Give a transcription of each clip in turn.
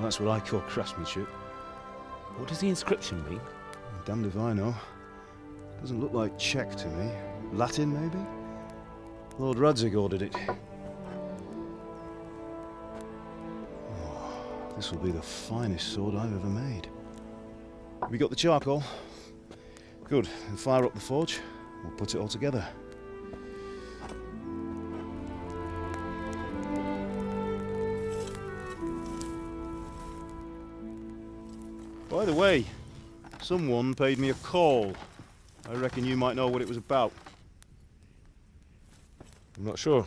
Well, that's what I call craftsmanship. What does the inscription mean? Damned if I know. Doesn't look like Czech to me. Latin, maybe? Lord Radzig ordered it. Oh, this will be the finest sword I've ever made. We got the charcoal? Good. Then fire up the forge. We'll put it all together. By the way, someone paid me a call. I reckon you might know what it was about. I'm not sure.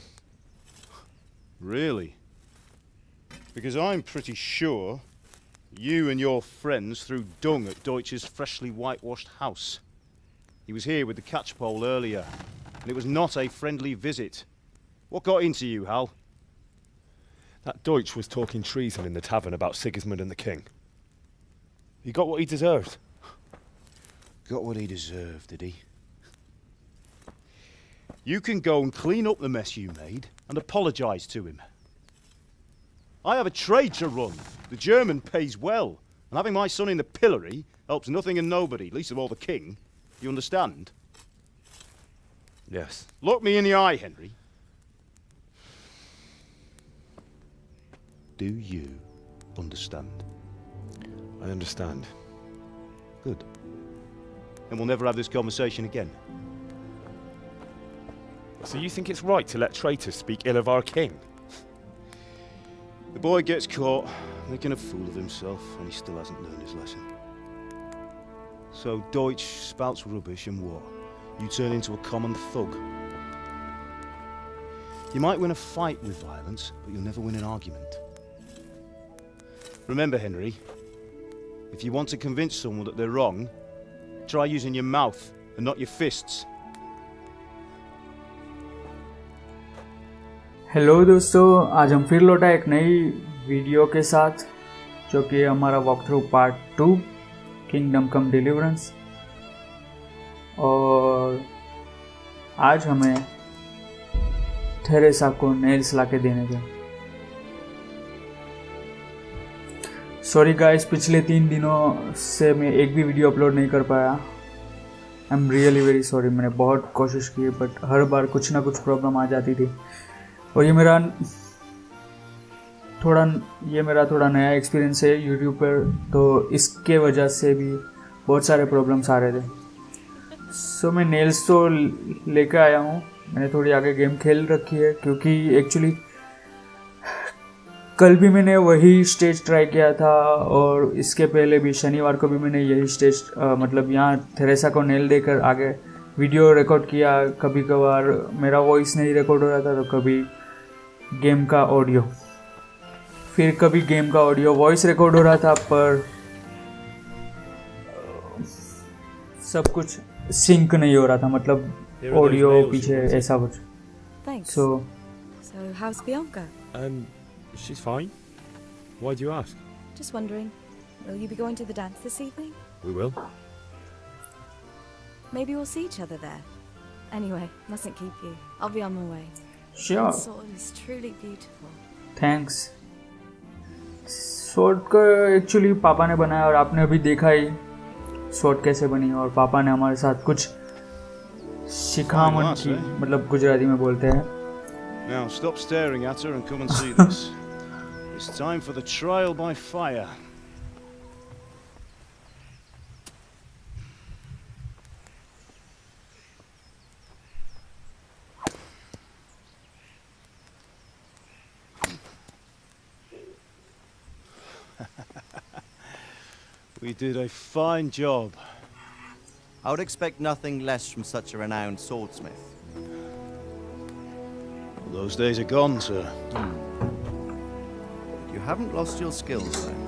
Really? Because I'm pretty sure you and your friends threw dung at Deutsch's freshly whitewashed house. He was here with the catchpole earlier, and it was not a friendly visit. What got into you, Hal? That Deutsch was talking treason in the tavern about Sigismund and the king. He got what he deserved. Got what he deserved, did he? You can go and clean up the mess you made and apologise to him. I have a trade to run. The German pays well, and having my son in the pillory helps nothing and nobody, least of all the king. You understand? Yes. Look me in the eye, Henry. Do you understand? I understand. Good. Then we'll never have this conversation again. So you think it's right to let traitors speak ill of our king? The boy gets caught, making a fool of himself, and he still hasn't learned his lesson. So Deutsch spouts rubbish and what? You turn into a common thug. You might win a fight with violence, but you'll never win an argument. Remember, Henry, if you want to convince someone that they're wrong, try using your mouth and not your fists. Hello दोस्तों, आज हम फिर लौटा एक नई video के साथ, जो कि हमारा वॉक थ्रू पार्ट 2 किंगडम कम डिलीवरेंस। और आज हमें थेरेसा को नेल्स लाके देने थे। सॉरी गाइस, पिछले 3 दिनों से मैं एक भी वीडियो अपलोड नहीं कर पाया। I am really very sorry. मैंने बहुत कोशिश की, बट हर बार कुछ ना कुछ प्रॉब्लम आ जाती थी। और ये मेरा थोड़ा नया एक्सपीरियंस है यूट्यूब पर, तो इसके वजह से भी बहुत सारे प्रॉब्लम्स आ रहे थे। सो मैं नेल्स तो लेकर आया हूँ। मैंने थोड़ी आगे गेम खेल रखी है, क्योंकि एक्चुअली कल भी मैंने वही स्टेज ट्राई किया था, और इसके पहले भी शनिवार को भी मैंने यही स्टेज मतलब यहाँ थेरेसा को नेल देकर आगे वीडियो रिकॉर्ड किया। कभी कभार मेरा वॉइस नहीं रिकॉर्ड हो रहा था, तो कभी गेम का ऑडियो, फिर कभी गेम का ऑडियो वॉइस रिकॉर्ड हो रहा था, पर सब कुछ सिंक नहीं हो रहा था, मतलब ऑडियो पीछे ऐसा कुछ। So how's Bianca? She's fine. Why do you ask? Just wondering, will you be going to the dance this evening? We will. Maybe we'll see each other there. Anyway, mustn't keep you. I'll be on my way. Sure. The sword is truly beautiful. Thanks. Sword का actually पापा ने बनाया, और आपने अभी देखा ही sword कैसे बनी, और पापा ने हमारे साथ कुछ शिखामन की, मतलब गुजराती में बोलते हैं। Now stop staring at her and come and see this. It's time for the trial by fire. We did a fine job. I would expect nothing less from such a renowned swordsmith. Well, those days are gone, sir. You haven't lost your skills, though.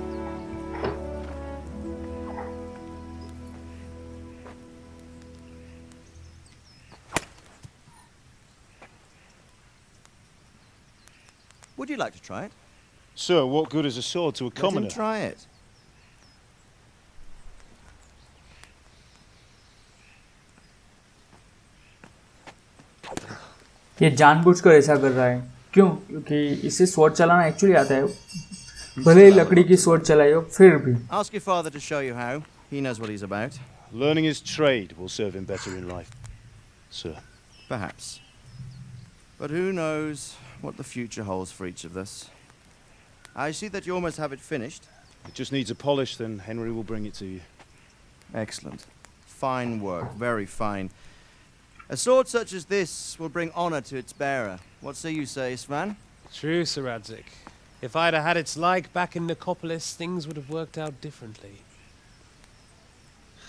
Would you like to try it? Sir, what good is a sword to a Let him commoner? try it. ये जानबूझकर ऐसा कर रहा है। क्यों? क्योंकि इसे sword चलाना एक्चुअली आता है, भले ही लकड़ी की sword चलाई हो फिर भी Ask your father to show you how. He knows what he's about. Learning his trade will serve him better in life, sir. Perhaps. But who knows what the future holds for each of us. I see that you almost have it finished. It just needs a polish, then Henry will bring it to you. Excellent. Fine work, very fine. A sword such as this will bring honor to its bearer. What say you, say, Svan? True, Sir Radzik. If I'd have had its like back in Nicopolis, things would have worked out differently.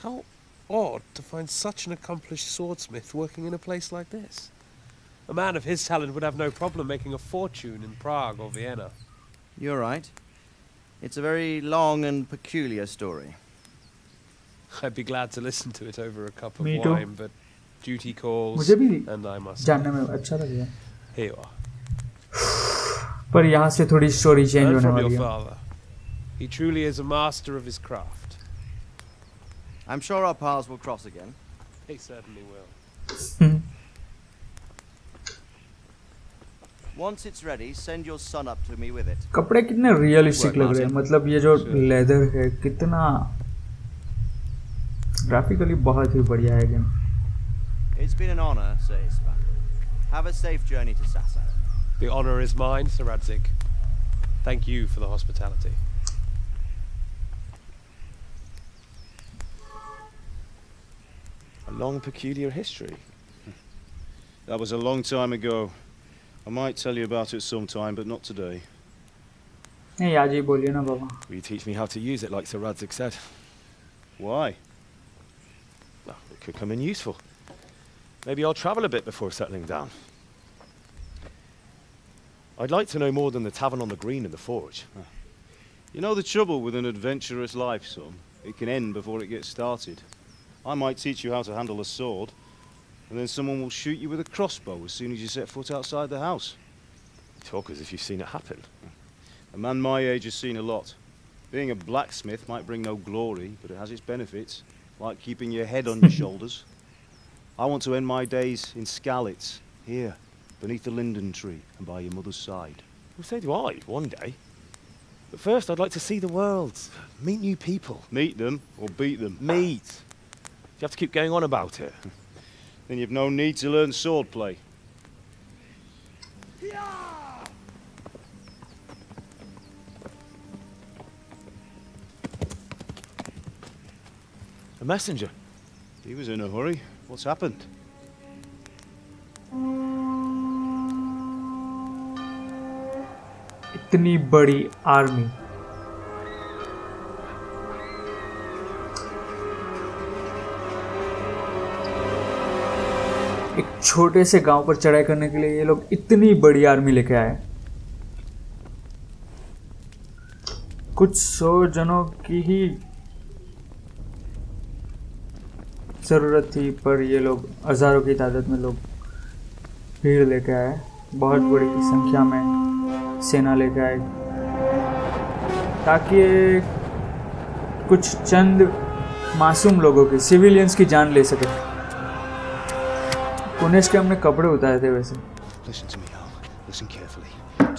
How odd to find such an accomplished swordsmith working in a place like this. A man of his talent would have no problem making a fortune in Prague or Vienna. You're right. It's a very long and peculiar story. I'd be glad to listen to it over a cup of Me too. wine, but duty calls, मुझे भी and I must. जानने में अच्छा लगेगा Here you are. पर यहाँ से थोड़ी स्टोरी चेंज Learn होने from वाली your है father. He truly is a master of his craft. I'm sure our paths will cross again. He certainly will. Once it's ready, send your son up to me with it. कपड़े कितने realistic लग रहे हैं मतलब ये जो leather है कितना ग्राफिकली बहुत ही बढ़िया है game It's been an honor, Sir Ispan. Have a safe journey to Sasau. The honor is mine, Sir Radzik. Thank you for the hospitality. A long, peculiar history. That was a long time ago. I might tell you about it sometime, but not today. नहीं आज ही बोलिए ना बाबा Will you teach me how to use it like Sir Radzik said? Why? Well, it could come in useful. Maybe I'll travel a bit before settling down. I'd like to know more than the tavern on the green and the forge. You know the trouble with an adventurous life, son? It can end before it gets started. I might teach you how to handle a sword, and then someone will shoot you with a crossbow as soon as you set foot outside the house. You talk as if you've seen it happen. A man my age has seen a lot. Being a blacksmith might bring no glory, but it has its benefits, like keeping your head on your shoulders. I want to end my days in Skalitz, here, beneath the linden tree and by your mother's side. Well, so do I, one day. But first, I'd like to see the world, meet new people. Meet them or beat them. Meet. You have to keep going on about it. Then you've no need to learn swordplay. A messenger. He was in a hurry. What's happened? इतनी बड़ी army एक छोटे से गांव पर चढ़ाई करने के लिए ये लोग इतनी बड़ी आर्मी लेके आए कुछ 100 जनों की ही जरूरत थी पर ये लोग हजारों की तादाद में लोग भीड़ लेके आए बहुत बड़ी संख्या में सेना लेके आए ताकि कुछ चंद मासूम लोगों की सिविलियंस की जान ले सके पुनेश के हमने कपड़े उतारे थे वैसे Listen to me, Al. Listen carefully.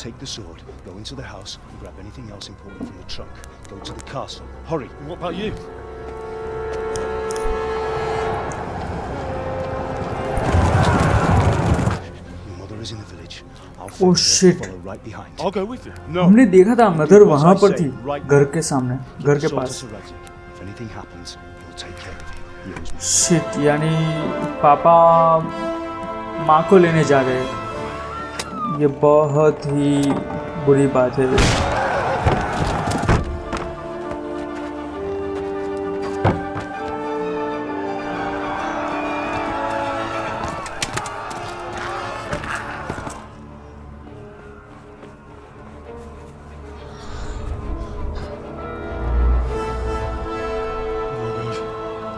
Take the sword, go into the house, and grab anything else important from the trunk. Go to the castle. Hurry. What about you? Your mother is in the village. I'll Oh, follow her, shit. follow right behind. I'll go with you. No. हमने देखा था mother Do as वहां I पर say, थी right घर now. के सामने Give घर the के sword to pass Sir Radzik. If anything happens, he'll take care of you. He owes me. Shit यानी पापा माँ को लेने जा रहे हैं ये बहुत ही बुरी बात है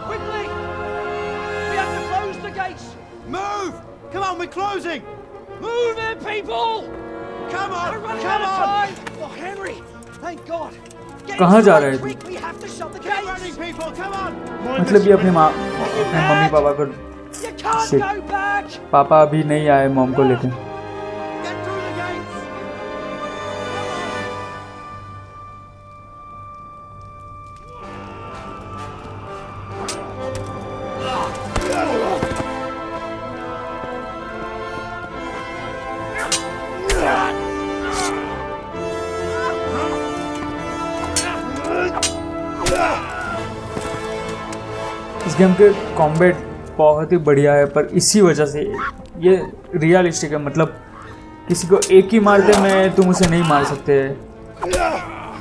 Quickly! We have to close the gates! Move! Come on, we're closing! Move it, people! Come on! We're running Come out of on! time! Oh, Henry! Thank God! Get कहाँ जा inside रहे थे? quick! We have to shut the Keep running, gates! people! Come on! मतलब ये अपने mummy papa को You can't Shit. go back! पापा अभी नहीं आए मॉम को लेके Get through the gates! इस गेम के कॉम्बैट बहुत ही बढ़िया है, पर इसी वजह से ये रियलिस्टिक है। मतलब किसी को एक ही मारते में तुम उसे नहीं मार सकते,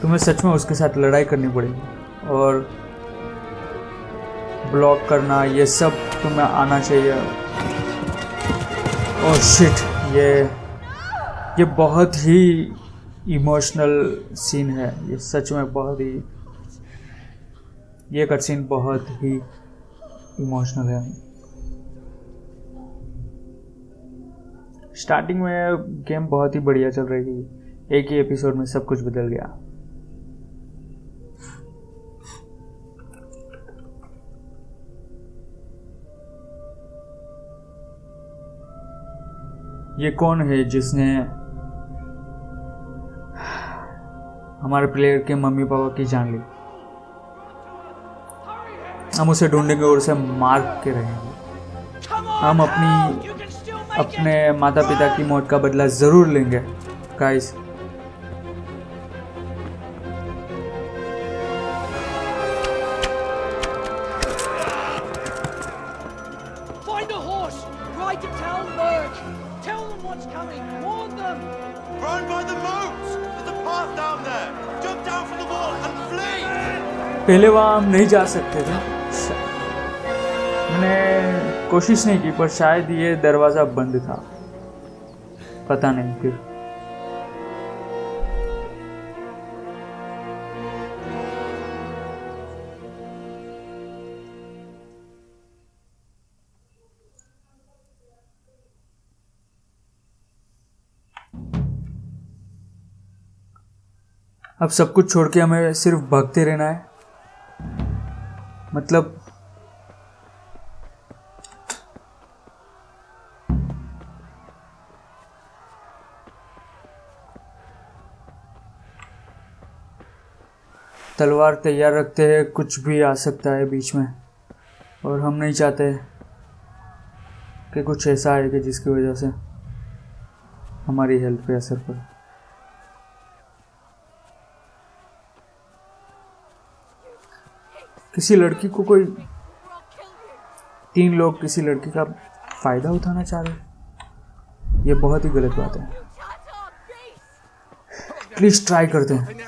तुम्हें सच में उसके साथ लड़ाई करनी पड़ेगी और ब्लॉक करना ये सब तुम्हें आना चाहिए। ओह शिट, ये बहुत ही इमोशनल सीन है, ये सच में बहुत ही, ये कट सीन बहुत ही इमोशनल है। स्टार्टिंग में गेम बहुत ही बढ़िया चल रही थी, एक ही एपिसोड में सब कुछ बदल गया। ये कौन है जिसने हमारे प्लेयर के मम्मी पापा की जान ली? हम उसे ढूंढेंगे और उसे मार के रहेंगे। हम अपने माता पिता की मौत का बदला जरूर लेंगे guys. Find a horse! Ride to Talmberg! Tell them what's coming! Warn them! Run by the moat! There's a path down there! Jump down from the wall and flee! पहले वहाँ हम नहीं जा सकते थे, मैंने कोशिश नहीं की, पर शायद ये दरवाज़ा बंद था, पता नहीं। फिर अब सब कुछ छोड़ के हमें सिर्फ भागते रहना है। मतलब तलवार तैयार रखते हैं, कुछ भी आ सकता है बीच में, और हम नहीं चाहते कि कुछ ऐसा आए कि जिसकी वजह से हमारी हेल्थ पे असर पड़े। किसी लड़की को कोई 3 लोग किसी लड़की का फायदा उठाना चाह रहे, ये बहुत ही गलत बात है। प्लीज ट्राई करते हैं।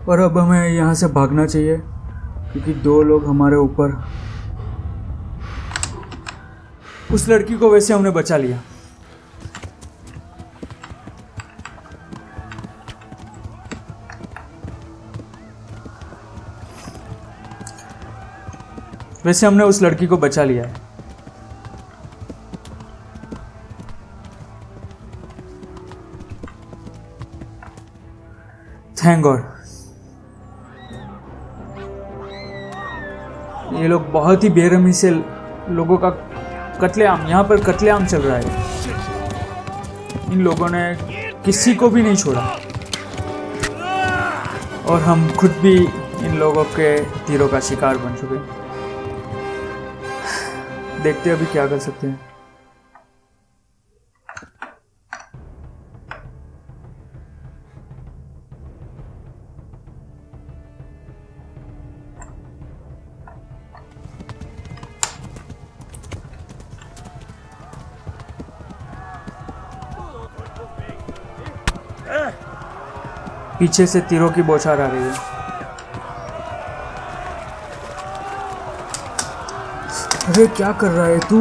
और अब हमें यहाँ से भागना चाहिए क्योंकि 2 लोग हमारे ऊपर। उस लड़की को वैसे हमने बचा लिया, वैसे हमने उस लड़की को बचा लिया है। Thank God. ये लोग बहुत ही बेरहमी से लोगों का कत्लेआम, यहाँ पर कत्लेआम चल रहा है। इन लोगों ने किसी को भी नहीं छोड़ा और हम खुद भी इन लोगों के तीरों का शिकार बन चुके। देखते हैं अभी क्या कर सकते हैं। पीछे से तीरों की बौछार आ रही है। अरे क्या कर रहा है तू,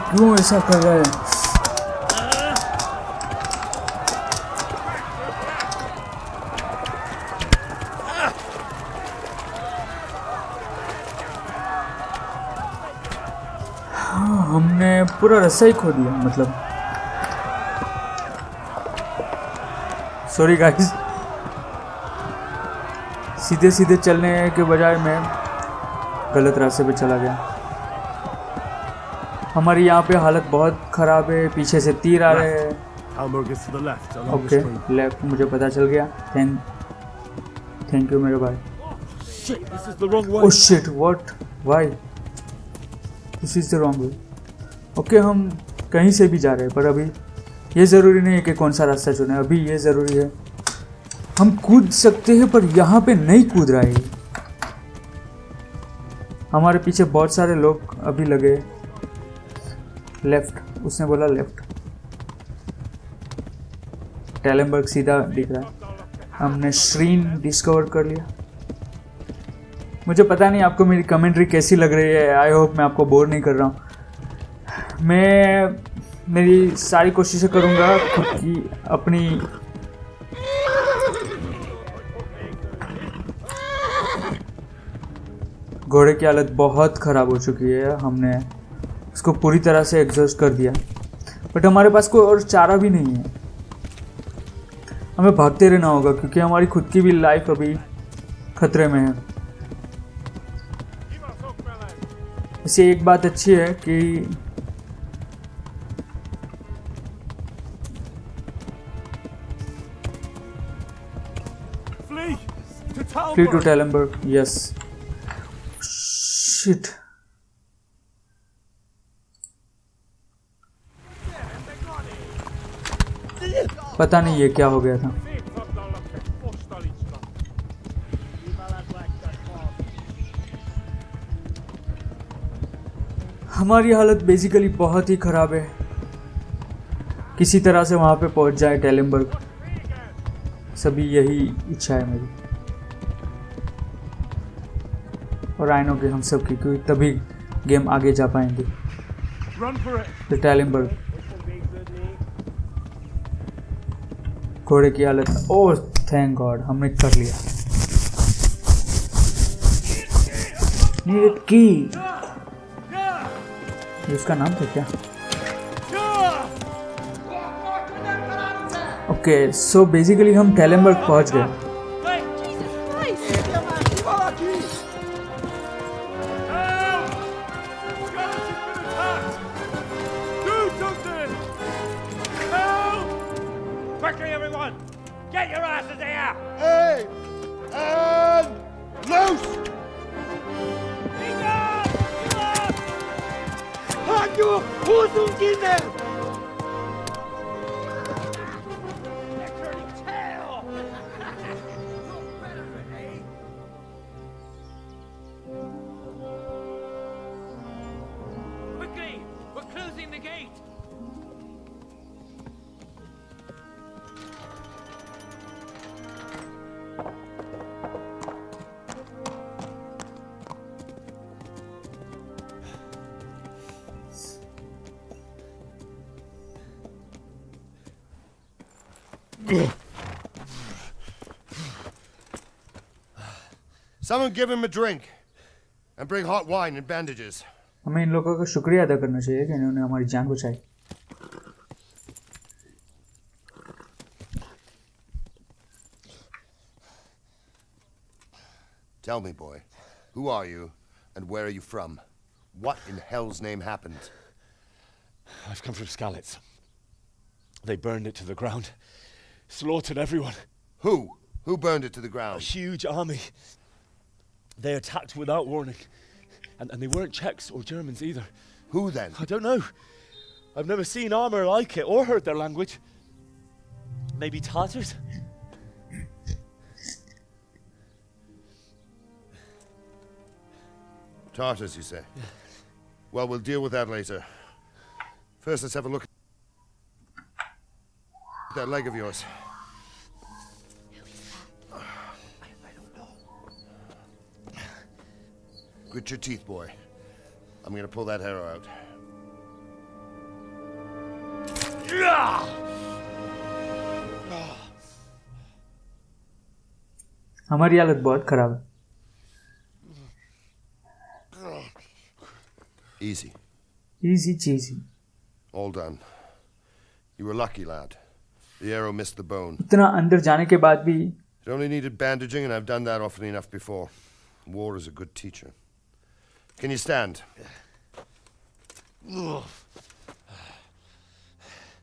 क्यों ऐसा कर रहा है? हाँ, हमने पूरा रास्ता ही खो दिया। मतलब सॉरी गाइस, सीधे सीधे चलने के बजाय मैं गलत रास्ते पे चला गया। हमारी यहाँ पे हालत बहुत ख़राब है, पीछे से तीर आ रहे हैं। ओके लेफ्ट, मुझे पता चल गया। थैंक यू मेरे भाई। Oh shit, what, why, this is the wrong way. Okay हम कहीं से भी जा रहे हैं, पर अभी ये ज़रूरी नहीं है कि कौन सा रास्ता चुने। अभी ये ज़रूरी है हम कूद सकते हैं, पर यहाँ पे नहीं कूद रहा है। हमारे पीछे बहुत सारे लोग अभी लगे। लेफ्ट, उसने बोला लेफ्ट। टैलेंबर्ग सीधा दिख रहा है। हमने श्रीन डिस्कवर कर लिया। मुझे पता नहीं आपको मेरी कमेंट्री कैसी लग रही है। आई होप मैं आपको बोर नहीं कर रहा हूँ। मैं मेरी सारी कोशिशें करूँगा खुद की अपनी घोड़े की हालत बहुत ख़राब हो चुकी है। हमने उसको पूरी तरह से एग्जॉस्ट कर दिया, बट हमारे पास कोई और चारा भी नहीं है। हमें भागते रहना होगा क्योंकि हमारी खुद की भी लाइफ अभी खतरे में है। इसे एक बात अच्छी है कि फ्ली टू टैलेंबर्ग। यस शिट, पता नहीं ये क्या हो गया था। हमारी हालत बेसिकली बहुत ही ख़राब है। किसी तरह से वहाँ पे पहुँच जाए टैलेंबर्ग, सभी यही इच्छा है मेरी। और आई नो कि हम सब की, क्योंकि तभी गेम आगे जा पाएंगे। द टैलेंबर्ग, घोड़े की हालत, ओह थैंक गॉड हमने कर लिया। नीड की, ये उसका नाम था क्या? ओके सो बेसिकली हम टैलेंबर्ग पहुंच गए। Quickly, everyone! Get your asses here! Hey! And loose! Hangi uzun gine! Quickly! We're closing the gate! Someone give him a drink. And bring hot wine and bandages. हमें इन लोगों का शुक्रिया अदा करना चाहिए कि इन्होंने हमारी जान बचाई। Tell me, boy, who are you and where are you from? What in hell's name happened? I've come from Skalitz. They burned it to the ground. Slaughtered everyone. Who? Who burned it to the A ground? huge army. They attacked without warning. And they weren't Czechs or Germans either. Who then? I don't know. I've never seen armor like it or heard their language. Maybe Tatars? Tartars, you say? Well, we'll deal with that later. First, let's have a look at that leg of yours. Grit your teeth, boy. I'm gonna pull that arrow out. हमारी हालत बहुत खराब है। Easy. Easy cheesy. All done. You were lucky, lad. The arrow missed the bone. इतना अंदर जाने के बाद भी It only needed bandaging, and I've done that often enough before. War is a good teacher. Can you stand?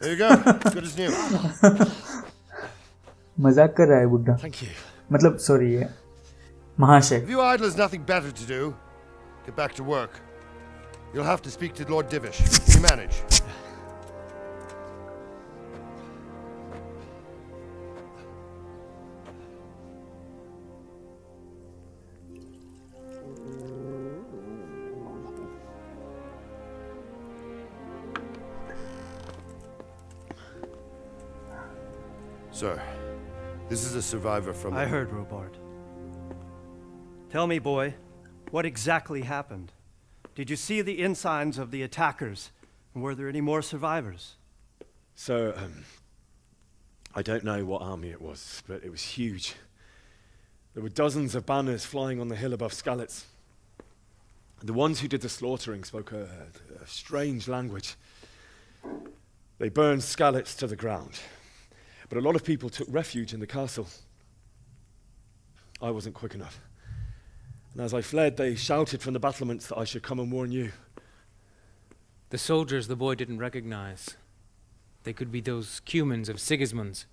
There you go. Good as new. मजाक कर रहा है बुड्ढा। Thank you. मतलब सॉरी है महाशय। If you idlers nothing better to do, get back to work. You'll have to speak to Lord Divish. You manage. Sir, this is a survivor from... I heard, Robard. Tell me, boy, what exactly happened? Did you see the ensigns of the attackers? And were there any more survivors? So, I don't know what army it was, but it was huge. There were dozens of banners flying on the hill above Skalitz. The ones who did the slaughtering spoke a strange language. They burned Skalitz to the ground. But a lot of people took refuge in the castle. I wasn't quick enough. And as I fled, they shouted from the battlements that I should come and warn you. The soldiers the boy didn't recognize. They could be those Cumans of Sigismund's.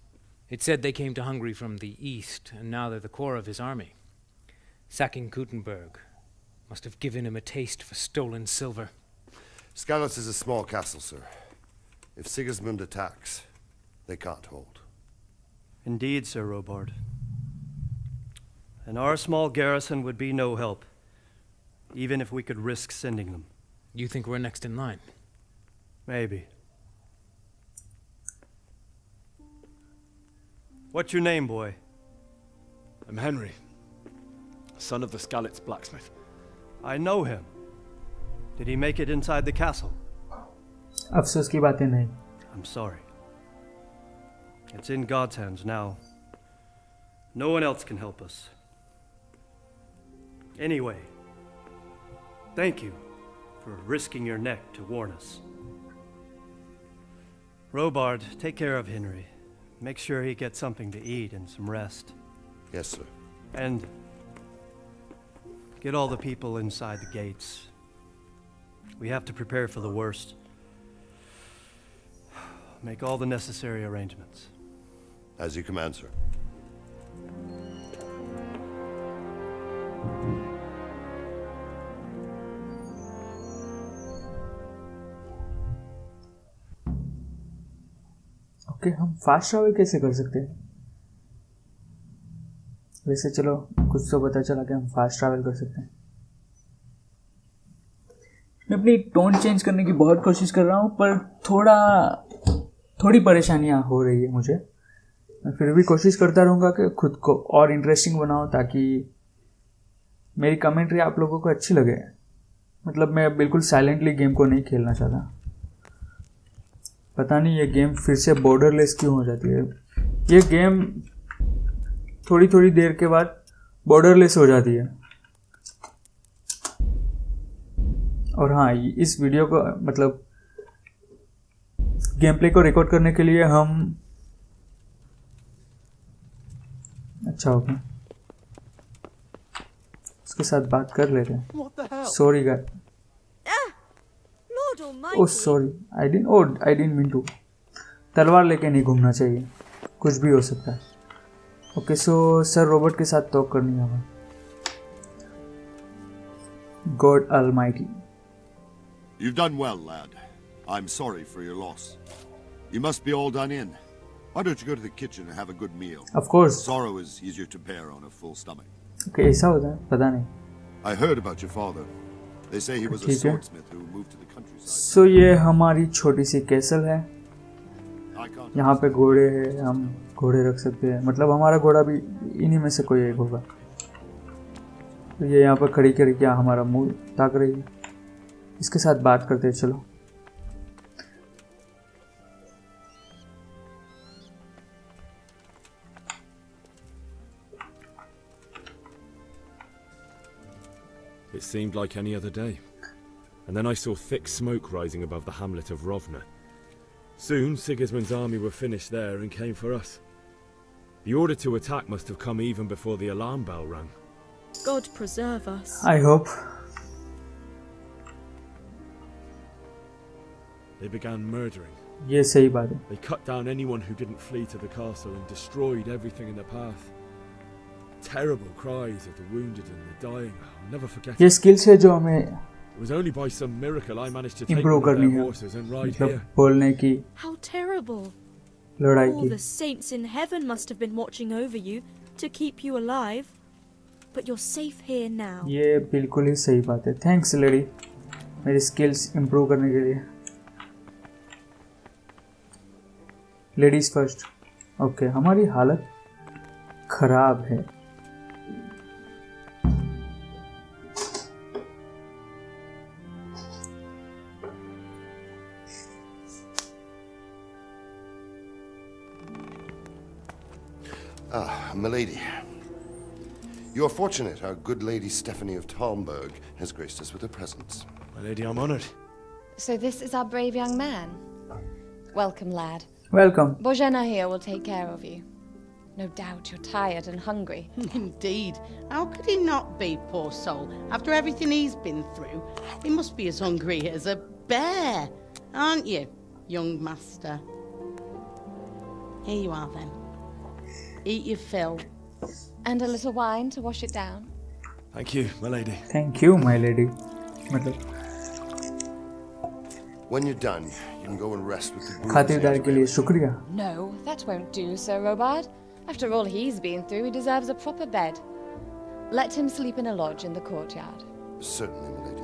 It said they came to Hungary from the east, and now they're the core of his army. Sacking Kuttenberg must have given him a taste for stolen silver. Skalitz is a small castle, sir. If Sigismund attacks, they can't hold. Indeed, Sir Robard. And our small garrison would be no help, even if we could risk sending them. You think we're next in line? Maybe. What's your name, boy? I'm Henry, son of the Skalitz blacksmith. I know him. Did he make it inside the castle? अफसोस की बातें नहीं. I'm sorry. It's in God's hands now. No one else can help us. Anyway, thank you for risking your neck to warn us. Robard, take care of Henry. Make sure he gets something to eat and some rest. Yes, sir. And get all the people inside the gates. We have to prepare for the worst. Make all the necessary arrangements. As you command, sir. Okay, हम fast travel कैसे कर सकते हैं? वैसे चलो, कुछ तो पता चला कि हम फास्ट ट्रैवल कर सकते हैं. मैं अपनी टोन चेंज करने की बहुत कोशिश कर रहा हूँ, पर थोड़ी परेशानियाँ हो रही है मुझे. मैं फिर भी कोशिश करता रहूँगा कि खुद को और इंटरेस्टिंग बनाऊँ, ताकि मेरी कमेंट्री आप लोगों को अच्छी लगे. मतलब मैं बिल्कुल साइलेंटली गेम को नहीं खेलना चाहता. पता नहीं ये गेम फिर से बॉर्डरलेस क्यों हो जाती है. ये गेम थोड़ी देर के बाद बॉर्डरलेस हो जाती है. और हाँ, इस वीडियो को मतलब गेम प्ले को रिकॉर्ड करने के लिए हम अच्छा होगा उसके साथ बात कर लेते हैं. Sorry guys. Oh sorry, I didn't mean to. तलवार लेके नहीं घूमना चाहिए, कुछ भी हो सकता है. ओके, सो सर रॉबर्ट के साथ टॉक करनी है हमें. God almighty. You've done well, lad. I'm sorry for your loss. You must be all done in. Why don't you go to the kitchen and have a good meal? Of course. Sorrow is easier to bear on a full stomach. Okay, ऐसा होता है, पता नहीं. I heard about your father. They say he was a swordsmith who moved to the countryside. So ये हमारी छोटी सी castle है. यहाँ पे घोड़े हैं, हम घोड़े रख सकते हैं. मतलब हमारा घोड़ा भी इन्हीं में से कोई एक होगा. तो ये यहाँ पर खड़ी खड़ी क्या हमारा मुंह ताक रही है. इसके साथ बात करते हैं. चलो. It seemed like any other day. And then I saw thick smoke rising above the hamlet of Rovna. Soon Sigismund's army were finished there and came for us. The order to attack must have come even before the alarm bell rang. God preserve us. I hope. They began murdering. ये सही बात है. They cut down anyone who didn't flee to the castle and destroyed everything in the path. Terrible cries of the wounded and the dying. I'll never forget. ये skills है जो हमें It was only by some miracle I managed to take Improve one of करनी their है horses and ride मतलब here. बोलने की How terrible. लड़ाई All की the saints in heaven must have been watching over you to keep you alive. But you're safe here now. ये बिल्कुल ही सही बात है थैंक्स लेडी मेरी स्किल्स इम्प्रूव करने के लिए लेडीज फर्स्ट ओके हमारी हालत खराब है Ah, milady. You're fortunate our good lady Stephanie of Talmberg has graced us with her presence. My lady, I'm honoured. So this is our brave young man. Welcome, lad. Welcome. Bojena here will take care of you. No doubt you're tired and hungry. Indeed. How could he not be, poor soul? After everything he's been through, he must be as hungry as a bear, aren't you, young master? Here you are, then. Eat your fill. And a little wine to wash it down. Thank you, my lady. Thank you, my lady. मतलब When you're done, you can go and rest with the broods. खातिरदारी के लिए शुक्रिया No, that won't do, Sir Robard. After all he's been through, he deserves a proper bed. Let him sleep in a lodge in the courtyard. Certainly, my lady.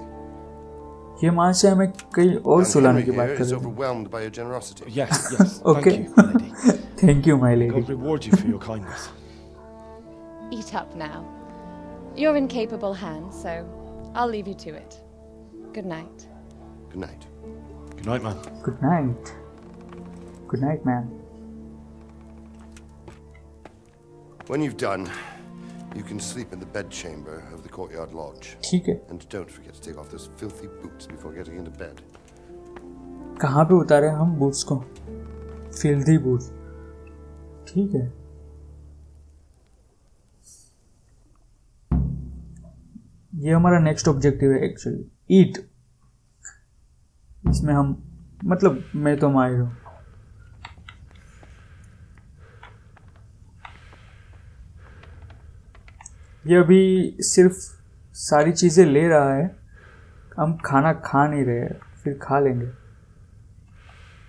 ये मां से हमें कहीं और Young सुलाने Henry की बात here कर is रहे थे overwhelmed by your generosity. Yes, yes. Okay. Thank you, my lady. Thank you, my lady. God reward you for your kindness. Eat up now. You're in capable hands, so I'll leave you to it. Good night. Good night. Good night, man. Good night. Good night, man. When you've done, you can sleep in the bedchamber of the courtyard lodge. ठीक है And don't forget to take off those filthy boots before getting into bed. कहाँ पे उतारे हम boots को filthy boots ठीक है ये हमारा नेक्स्ट ऑब्जेक्टिव है एक्चुअली ईट इसमें हम मतलब मैं तो माहिर हूँ ये अभी सिर्फ सारी चीज़ें ले रहा है हम खाना खा नहीं रहे हैं फिर खा लेंगे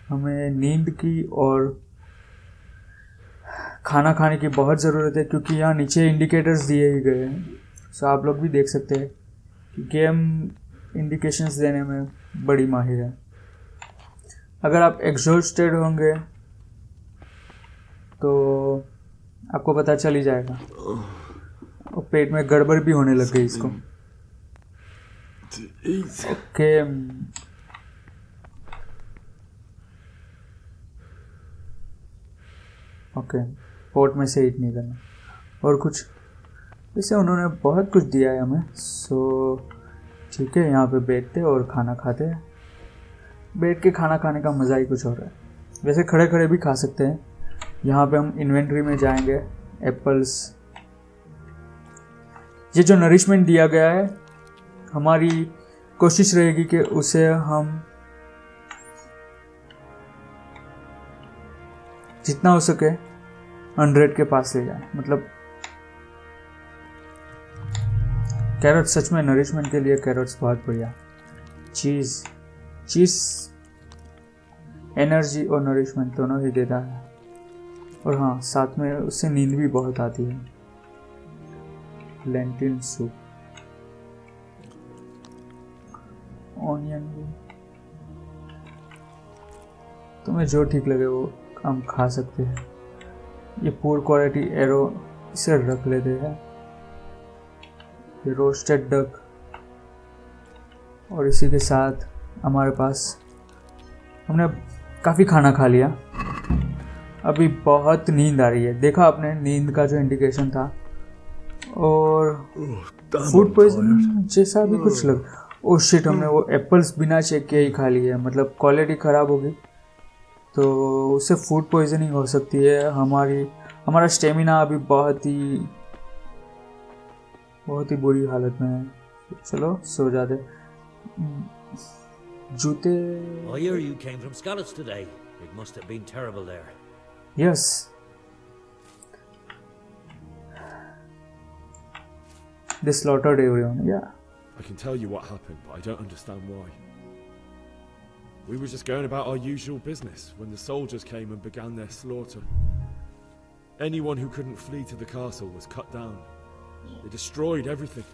हमें नींद की और खाना खाने की बहुत ज़रूरत है क्योंकि यहाँ नीचे इंडिकेटर्स दिए ही गए हैं सो आप लोग भी देख सकते हैं कि गेम इंडिकेशंस देने में बड़ी माहिर है अगर आप एग्जॉस्टेड होंगे तो आपको पता चल ही जाएगा और पेट में गड़बड़ भी होने लग गई इसको ओके ओके पोर्ट में से ईट नहीं करना और कुछ वैसे उन्होंने बहुत कुछ दिया है हमें सो ठीक है यहाँ पे बैठते और खाना खाते हैं बैठ के खाना खाने का मज़ा ही कुछ हो रहा है वैसे खड़े खड़े भी खा सकते हैं यहाँ पे हम इन्वेंट्री में जाएंगे एप्पल्स ये जो नरिशमेंट दिया गया है हमारी कोशिश रहेगी कि उसे हम जितना हो सके 100 के पास ले जाए मतलब कैरेट सच में नरिशमेंट के लिए कैरेट्स बहुत बढ़िया चीज़ एनर्जी और नरिशमेंट दोनों ही देता है और हाँ साथ में उससे नींद भी बहुत आती है लेंटिल सूप ऑनियन भी तुम्हें जो ठीक लगे वो हम खा सकते हैं ये पुअर क्वालिटी एरो इसे रख लेते हैं ये रोस्टेड डक और इसी के साथ हमारे पास हमने काफ़ी खाना खा लिया अभी बहुत नींद आ रही है देखा आपने नींद का जो इंडिकेशन था और फूड पॉइजन जैसा भी कुछ लग ओ शिट हमने वो एप्पल्स बिना चेक किए ही खा लिए मतलब क्वालिटी ख़राब होगी तो उससे फूड पॉइजनिंग हो सकती है हमारा स्टेमिना अभी बहुत ही बुरी हालत में है चलो सो जाते जूते I hear you came from Scotland today. It must have been terrible there. Yes. They slaughtered everyone. Yeah. I can tell you what happened, but I don't understand why. We were just going about our usual business when the soldiers came and began their slaughter. Anyone who couldn't flee to the castle was cut down. They destroyed everything.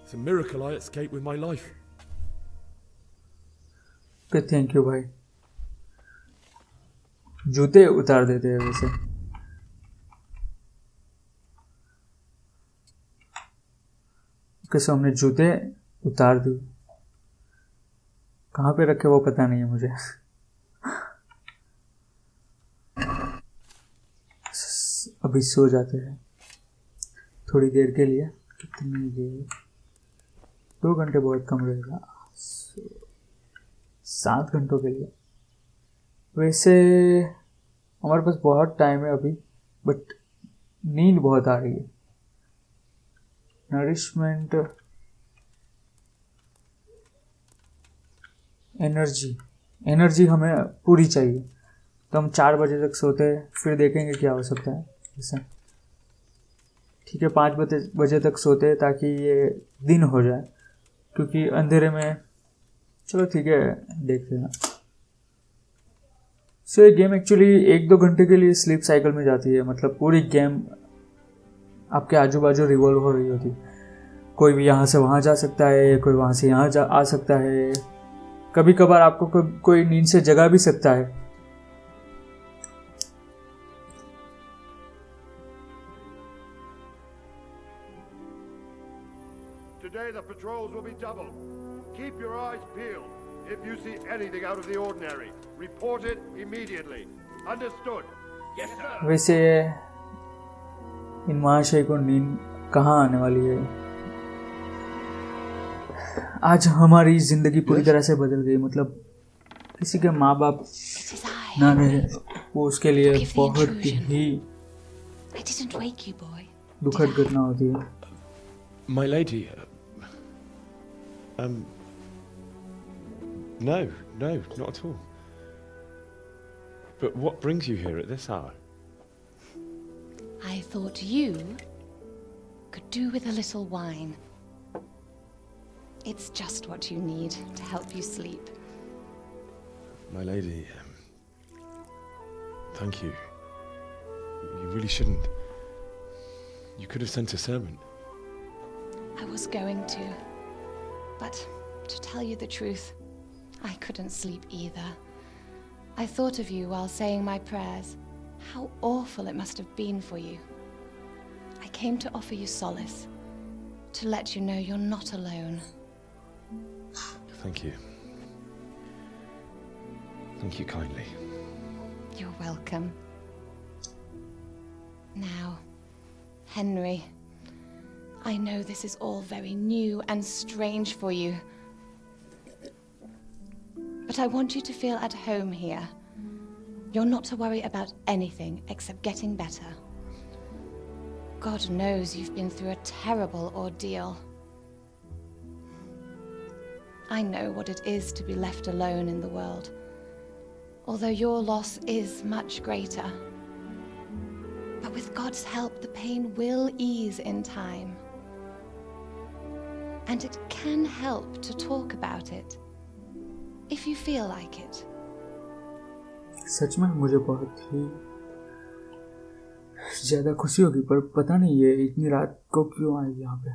It's a miracle I escaped with my life. Okay, thank you, भाई. जूते उतार देते हैं वैसे. कैसे हमने जूते उतार दिए. कहाँ पे रखे वो पता नहीं है मुझे. अभी सो जाते हैं थोड़ी देर के लिए. कितनी देर? 2 घंटे बहुत कम रहेगा. 7 घंटों के लिए. वैसे हमारे पास बहुत टाइम है अभी, बट नींद बहुत आ रही है. नरिशमेंट, एनर्जी हमें पूरी चाहिए. तो हम 4 बजे तक सोते हैं, फिर देखेंगे क्या हो सकता है. ऐसा ठीक है, 5 बजे तक सोते हैं ताकि ये दिन हो जाए, क्योंकि अंधेरे में. चलो ठीक है, देखते हैं. सो ये गेम एक्चुअली 1-2 घंटे के लिए स्लीप साइकिल में जाती है. मतलब पूरी गेम आपके आजू बाजू रिवॉल्व हो रही होती. कोई भी यहाँ से वहाँ जा सकता है, कोई वहाँ से यहाँ आ सकता है. कभी कभार आपको कोई नींद से जगा भी सकता है. Today the patrols will be doubled. Keep your eyes peeled. If you see anything out of the ordinary, report it immediately. Understood? Yes, sir. वैसे इन महाशय को नींद कहाँ आने वाली है. आज हमारी जिंदगी पूरी तरह से बदल गई. मतलब किसी के माँ बाप ना रहे, वो उसके लिए बहुत ही दुखद घटना होती है. My lady, no, not at all. But what brings you here at this hour? I thought you could do with a little wine. It's just what you need to help you sleep. My lady, thank you. You really shouldn't. You could have sent a servant. I was going to. But to tell you the truth, I couldn't sleep either. I thought of you while saying my prayers. How awful it must have been for you. I came to offer you solace, to let you know you're not alone. Thank you. Thank you kindly. You're welcome. Now, Henry, I know this is all very new and strange for you. But I want you to feel at home here. You're not to worry about anything except getting better. God knows you've been through a terrible ordeal. I know what it is to be left alone in the world, although your loss is much greater. But with God's help, the pain will ease in time. And it can help to talk about it, if you feel like it. सच में मुझे बहुत ही ज़्यादा खुशी होगी, पर पता नहीं ये इतनी रात को क्यों आई यहाँ पे.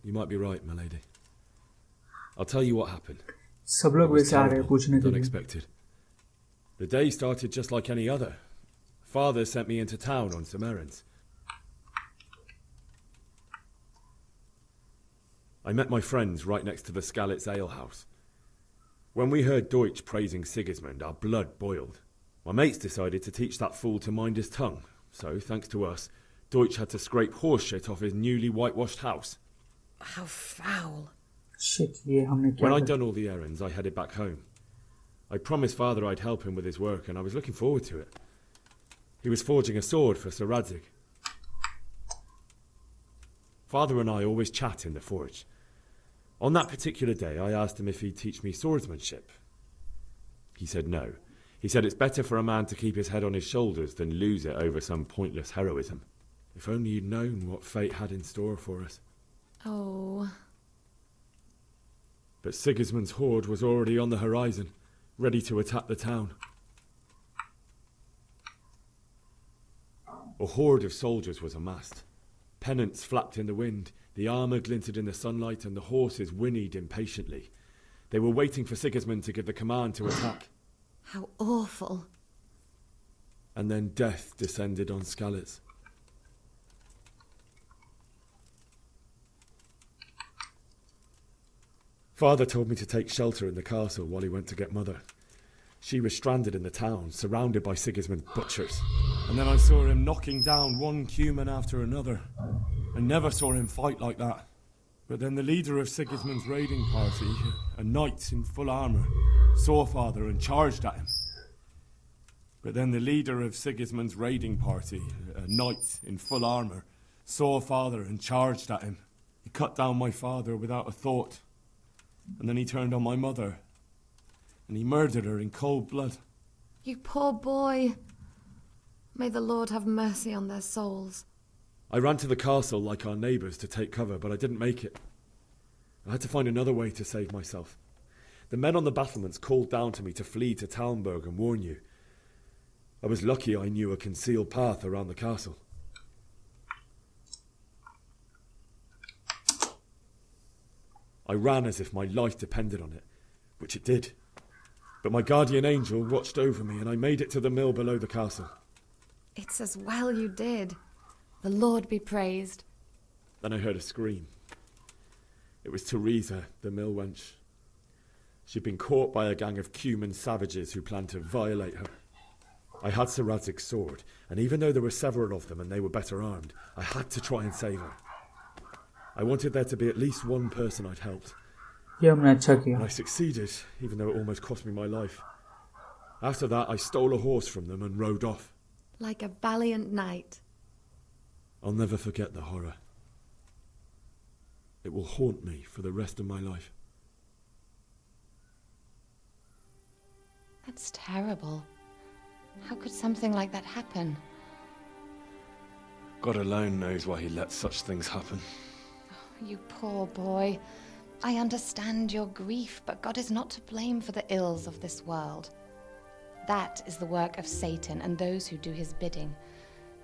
You might be right, my lady. I'll tell you what happened. सब लोग वैसे आ रहे हैं पूछने के लिए. Unexpected. The day started just like any other. Father sent me into town on some errands. I met my friends right next to the Skalitz Ale House. When we heard Deutsch praising Sigismund, our blood boiled. My mates decided to teach that fool to mind his tongue. So, thanks to us, Deutsch had to scrape horse shit off his newly whitewashed house. How foul. Shit, ये हमने क्या When I'd किया? done all the errands, I headed back home. I promised Father I'd help him with his work, and I was looking forward to it. He was forging a sword for Sir Radzig. Father and I always chat in the forge. On that particular day, I asked him if he'd teach me swordsmanship. He said no. He said it's better for a man to keep his head on his shoulders than lose it over some pointless heroism. If only you'd known what fate had in store for us. Oh. But Sigismund's horde was already on the horizon, ready to attack the town. A horde of soldiers was amassed. Pennants flapped in the wind, the armour glinted in the sunlight, and the horses whinnied impatiently. They were waiting for Sigismund to give the command to attack. How awful. And then death descended on Skalitz. Father told me to take shelter in the castle while he went to get Mother. She was stranded in the town, surrounded by Sigismund's butchers. And then I saw him knocking down one human after another. I never saw him fight like that. But then the leader of Sigismund's raiding party, a knight in full armour, saw Father and charged at him. But then the leader of Sigismund's raiding party, a knight in full armour, saw Father and charged at him. He cut down my father without a thought. And then he turned on my mother. And he murdered her in cold blood. You poor boy. May the Lord have mercy on their souls. I ran to the castle like our neighbours to take cover, but I didn't make it. I had to find another way to save myself. The men on the battlements called down to me to flee to Talmberg and warn you. I was lucky I knew a concealed path around the castle. I ran as if my life depended on it, which it did. But my guardian angel watched over me and I made it to the mill below the castle. It's as well you did. The Lord be praised. Then I heard a scream. It was Teresa, the mill wench. She'd been caught by a gang of Cuman savages who planned to violate her. I had Sir Radzig's sword, and even though there were several of them and they were better armed, I had to try and save her. I wanted there to be at least one person I'd helped. And I succeeded, even though it almost cost me my life. After that, I stole a horse from them and rode off. Like a valiant knight. I'll never forget the horror. It will haunt me for the rest of my life. That's terrible. How could something like that happen? God alone knows why he lets such things happen. Oh, you poor boy. I understand your grief, but God is not to blame for the ills of this world. That is the work of Satan and those who do his bidding.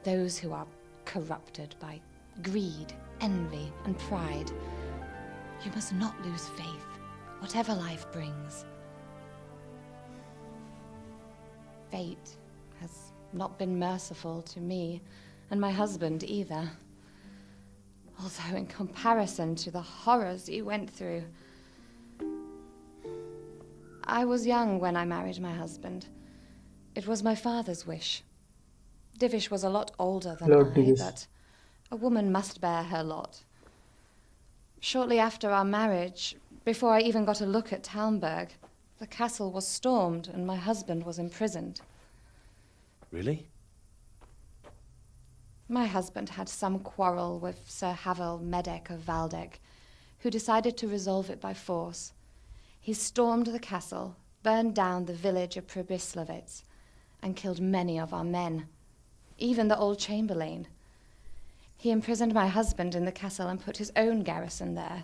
Those who are corrupted by greed, envy, and pride. You must not lose faith, whatever life brings. Fate has not been merciful to me, and my husband either. Although in comparison to the horrors you went through. I was young when I married my husband. It was my father's wish. Divish was a lot older than I, but a woman must bear her lot. Shortly after our marriage, before I even got a look at Talmberg, the castle was stormed and my husband was imprisoned. Really? My husband had some quarrel with Sir Havel Medek of Valdek, who decided to resolve it by force. He stormed the castle, burned down the village of Pribyslavitz, and killed many of our men, even the old chamberlain. He imprisoned my husband in the castle and put his own garrison there.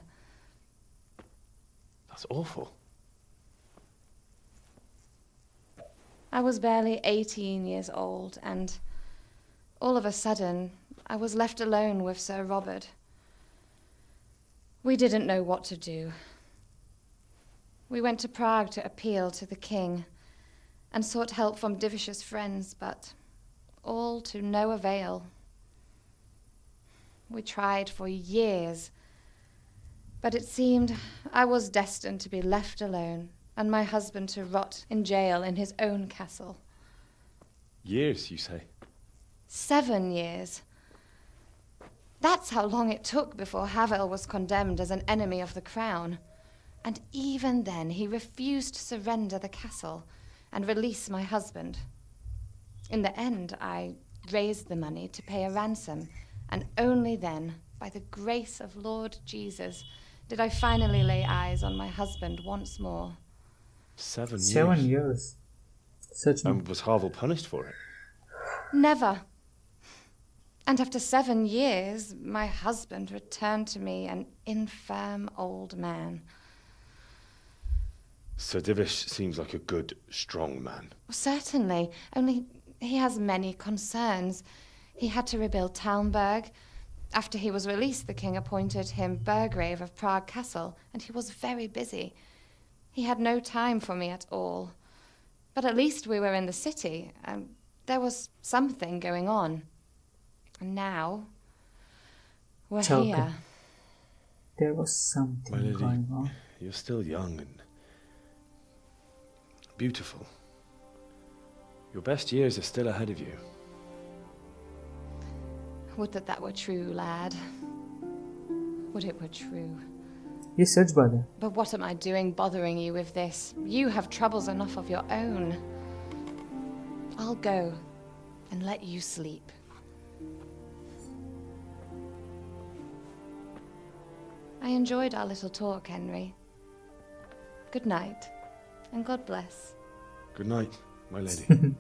That's awful. I was barely 18 years old, and all of a sudden, I was left alone with Sir Robert. We didn't know what to do. We went to Prague to appeal to the king and sought help from Divish's friends, but all to no avail. We tried for years, but it seemed I was destined to be left alone and my husband to rot in jail in his own castle. Years, you say? 7 years. That's how long it took before Havel was condemned as an enemy of the crown. And even then, he refused to surrender the castle and release my husband. In the end, I raised the money to pay a ransom, and only then, by the grace of Lord Jesus, did I finally lay eyes on my husband once more. 7 years? 7 years. सच में. And was Harville punished for it? Never. And after 7 years, my husband returned to me an infirm old man. Sir Divish seems like a good, strong man. Certainly, only he has many concerns. He had to rebuild Talmberg. After he was released, the king appointed him Burgrave of Prague Castle, and he was very busy. He had no time for me at all. But at least we were in the city, and there was something going on. And now, we're here. There was something My lady, going on. You're still young and beautiful. Your best years are still ahead of you. Would that were true, lad. Would it were true. ये सच बात है. But what am I doing bothering you with this? You have troubles enough of your own. I'll go and let you sleep. I enjoyed our little talk, Henry. Good night, and God bless. Good night, my lady.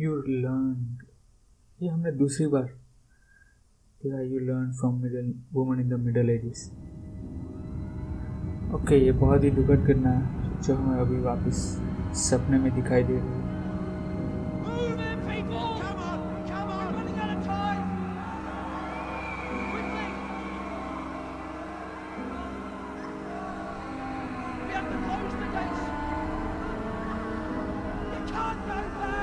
You learned. ये हमने दूसरी बार देखा. You learned from woman in the Middle Ages. Okay, ये बहुत ही दुखद घटना है जो हमें अभी वापस सपने में दिखाई दे रही है. Move in, people! Come on, running out of time! Quickly! We have to close the gates! You can't go back!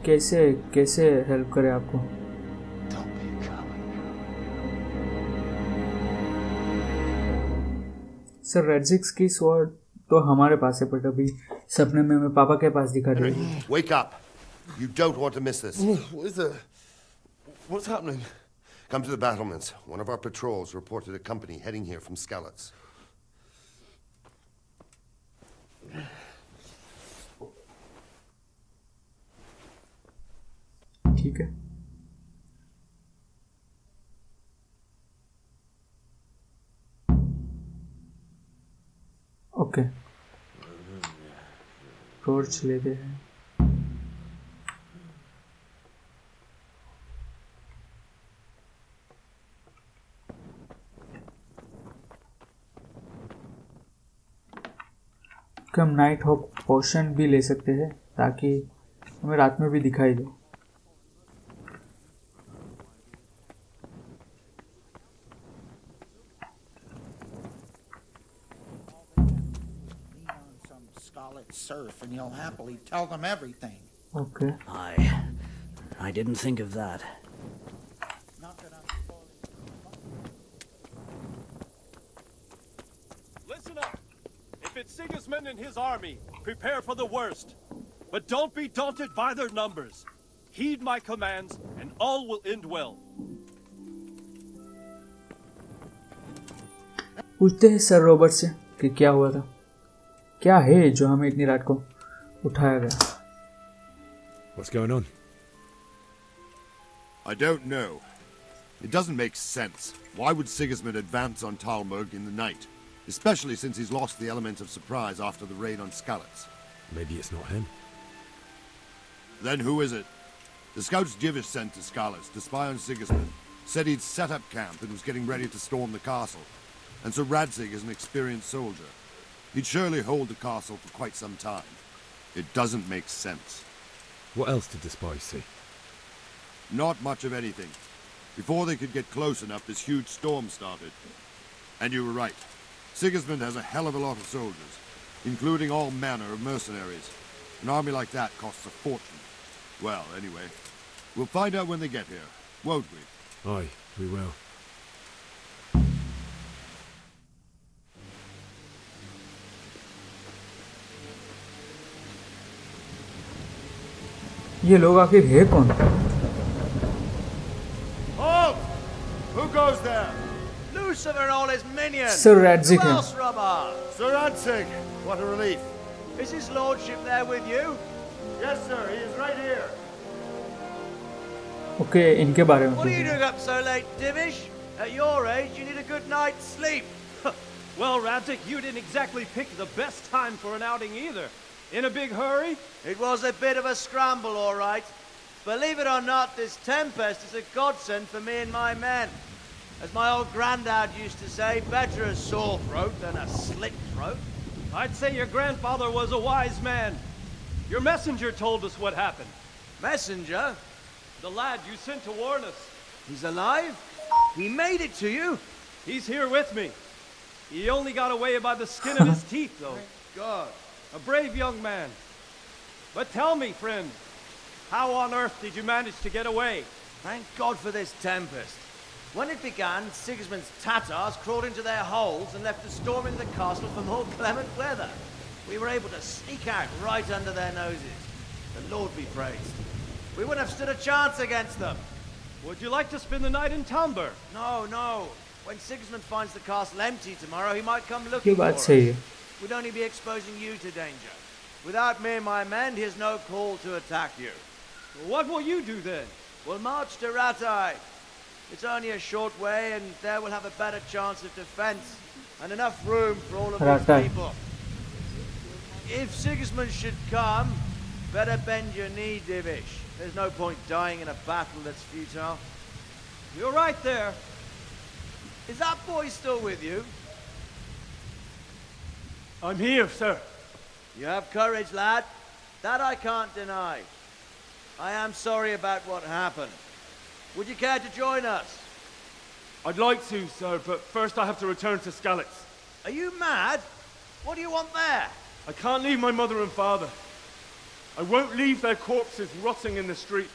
कैसे हेल्प करे आपको. सर रेडजिक्स की स्वॉर्ड तो हमारे पास है, बट अभी सपने में मैं पापा के पास दिखा दे रही हूँ. Wake up! You don't want to miss this. What is it? What's happening? Come to the battlements. One of our patrols reported a company heading here from Skalitz. ठीक है. ओके, टॉर्च लेते हैं. हम नाइट हॉक पोशन भी ले सकते हैं ताकि हमें रात में भी दिखाई दे. Surf and you'll happily tell them everything. Okay. I didn't think of that. Listen up. If it's Sigismund and his army, prepare for the worst. But don't be daunted by their numbers. Heed my commands, and all will end well. पूछते हैं sir Robert से कि क्या हुआ था, क्या है जो हमें इतनी रात को उठाया गया. What's going on? I don't know. It doesn't make sense. Why would Sigismund advance on Talmberg in the night? Especially since he's lost the element of surprise after the raid on Skalitz. Maybe it's not him. Then who is it? The scouts Jivish sent to Skalitz to spy on Sigismund said he'd set up camp and was getting ready to storm the castle. And Sir Radzig is an experienced soldier. He'd surely hold the castle for quite some time. It doesn't make sense. What else did the spies see? Not much of anything. Before they could get close enough, this huge storm started. And you were right. Sigismund has a hell of a lot of soldiers, including all manner of mercenaries. An army like that costs a fortune. Well, anyway, we'll find out when they get here, won't we? Aye, we will. ये लोग आखिर है कौन? Halt! Who goes there? Lucifer and all his minions. Sir Radzig. Who else, Robber? Sir Radzig. What a relief. Is his lordship there with you? Yes, sir. He is right here. Okay, इनके बारे में What are you पूछिए. doing up so late, Divish? At your age, you need a good night's sleep. Well, Radzik, you didn't exactly pick the best time for an outing either. In a big hurry? It was a bit of a scramble, all right. Believe it or not, this tempest is a godsend for me and my men. As my old granddad used to say, better a sore throat than a slit throat. I'd say your grandfather was a wise man. Your messenger told us what happened. Messenger? The lad you sent to warn us. He's alive? He made it to you? He's here with me. He only got away by the skin of his teeth, though. God. A brave young man. But tell me, friend, how on earth did you manage to get away? Thank God for this tempest. When it began, Sigismund's Tatars crawled into their holes and left us storming the castle for more clement weather. We were able to sneak out right under their noses. The Lord be praised. We wouldn't have stood a chance against them. Would you like to spend the night in Talmberg? No, no. When Sigismund finds the castle empty tomorrow, he might come ये looking for बात us. सही है. We'd only be exposing you to danger. Without me and my men, he has no call to attack you. What will you do then? We'll march to Ratai. It's only a short way, and there we'll have a better chance of defense and enough room for all of Ratai. these people. If Sigismund should come, better bend your knee, Divish. There's no point dying in a battle that's futile. You're right there. Is that boy still with you? I'm here, sir. You have courage, lad. That I can't deny. I am sorry about what happened. Would you care to join us? I'd like to, sir, but first I have to return to Skalitz. Are you mad? What do you want there? I can't leave my mother and father. I won't leave their corpses rotting in the street.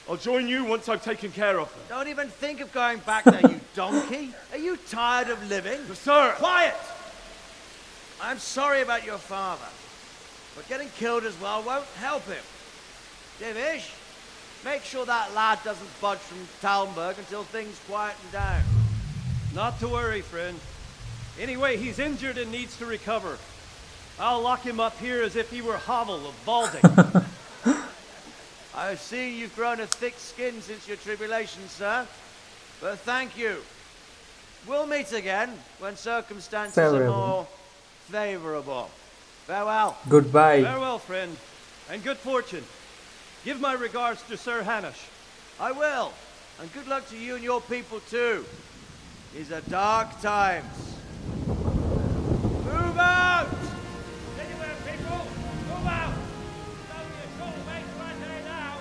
I'll join you once I've taken care of them. Don't even think of going back there, you donkey. Are you tired of living? Sir! Quiet! I'm sorry about your father, but getting killed as well won't help him. Divish, make sure that lad doesn't budge from Talmberg until things quieten down. Not to worry, friend. Anyway, he's injured and needs to recover. I'll lock him up here as if he were Havel of Balding. I've seen you've grown a thick skin since your tribulation, sir. But thank you. We'll meet again when circumstances are more favorable. Farewell. Goodbye. Farewell, friend, and good fortune. Give my regards to Sir Hanush. I will. And good luck to you and your people too. These are dark times. Move out! Anywhere, people! Move out! It's only a short way to Ratai now.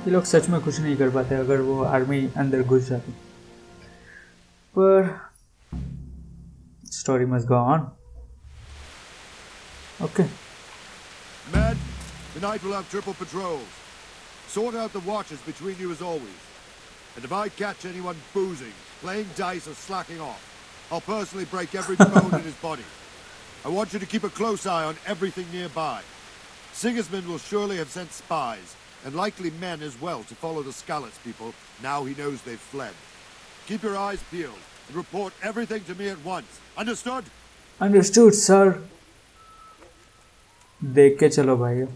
ये लोग सच में कुछ नहीं कर पाते अगर वो army अंदर घुस जाती. पर story must go on. Okay. Men, tonight we'll have triple patrols. Sort out the watches between you as always. And if I catch anyone boozing, playing dice or slacking off, I'll personally break every bone in his body. I want you to keep a close eye on everything nearby. Sigismund will surely have sent spies, and likely men as well, to follow the Skalitz people, now he knows they've fled. Keep your eyes peeled, and report everything to me at once. Understood? Understood, sir. देख के चलो भाई.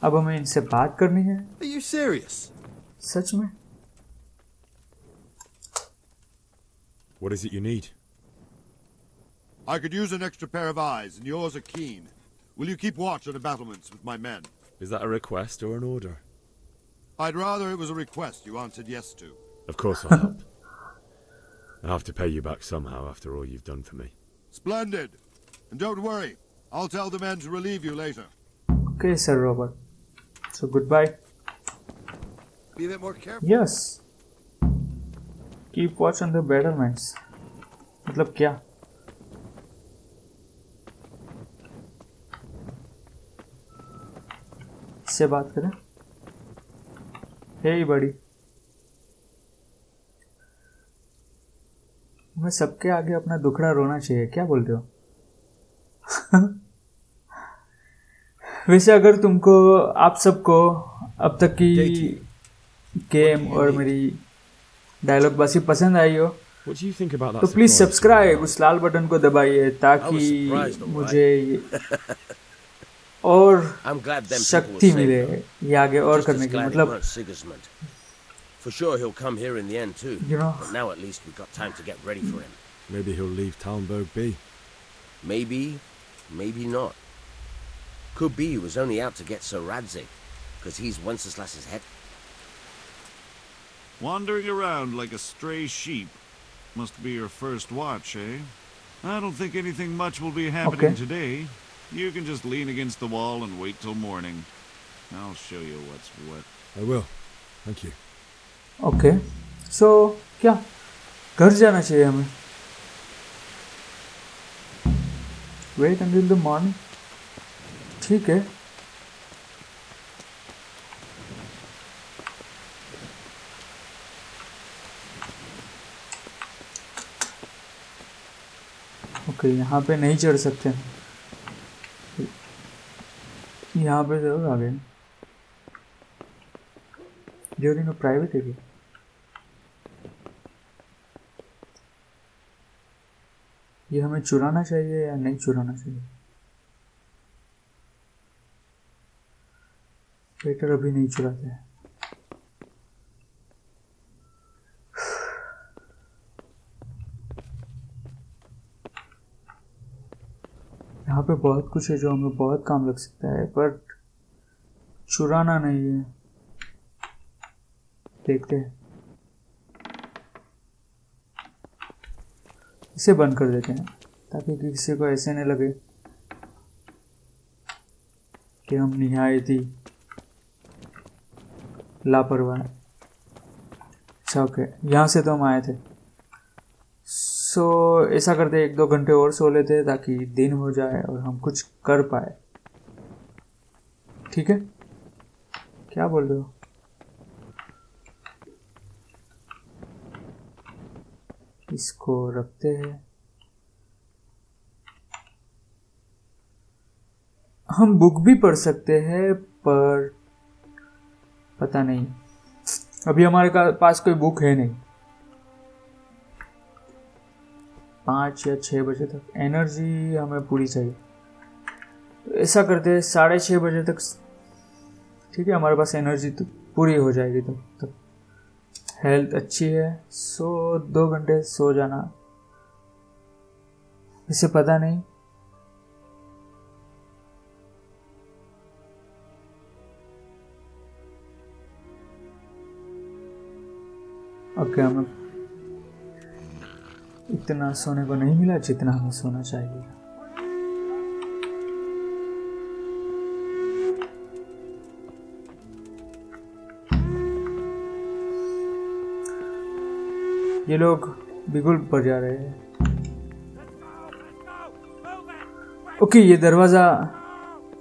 अब हमें इनसे बात करनी है. Are you serious? सच में? What is it you need? I could use an extra pair of eyes, and yours are keen. Will you keep watch on the battlements with my men? Is that a request or an order? I'd rather it was a request you answered yes to. Of course I'll help. I have to pay you back somehow after all you've done for me. Splendid. And don't worry, I'll tell the men to relieve you later. Okay, Sir Robert. So goodbye. Be a bit more careful. Yes. Keep watch on the battlements. मतलब क्या? इससे बात करें? Hey buddy. मैं सबके आगे अपना दुखड़ा रोना चाहिए, क्या बोलते हो? वैसे अगर तुमको आप सबको अब तक की गेम और मेरी डायलॉग बासी पसंद आई हो तो प्लीज सब्सक्राइब उस लाल बटन को दबाइए ताकि मुझे और शक्ति मिले ये आगे और करने की मतलब For sure he'll come here in the end too. You know. But now at least we've got time to get ready for him. Maybe he'll leave Talmberg be. Maybe, maybe not. Could be he was only out to get Sir Radzig, because he's Wenceslas's head. Wandering around like a stray sheep. Must be your first watch, eh? I don't think anything much will be happening today. You can just lean against the wall and wait till morning. I'll show you what's what. I will. Thank you. Okay so क्या घर जाना चाहिए हमें wait until the morning ठीक है okay यहाँ पे नहीं चढ़ सकते यहाँ पे जरूर आ गए ड्यूरिंग अ प्राइवेट एरिया ये हमें चुराना चाहिए या नहीं चुराना चाहिए बेटर अभी नहीं चुराते हैं यहाँ पे बहुत कुछ है जो हमें बहुत काम लग सकता है पर चुराना नहीं है देखते हैं इसे बंद कर देते हैं ताकि किसी को ऐसे नहीं लगे कि हम निहायत ही लापरवाह अच्छा ओके यहाँ से तो हम आए थे सो ऐसा करते 1-2 घंटे और सो लेते ताकि दिन हो जाए और हम कुछ कर पाए ठीक है क्या बोल रहे हो इसको रखते हैं हम बुक भी पढ़ सकते हैं पर पता नहीं अभी हमारे पास कोई बुक है नहीं 5 या 6 बजे तक एनर्जी हमें पूरी चाहिए तो ऐसा करते हैं 6:30 बजे तक ठीक है हमारे पास एनर्जी तो पूरी हो जाएगी तब हेल्थ अच्छी है 2 घंटे सो जाना इसे पता नहीं ओके हमें इतना सोने को नहीं मिला जितना हमें सोना चाहिए ये लोग बिल्कुल पर जा रहे हैं ओके ये दरवाजा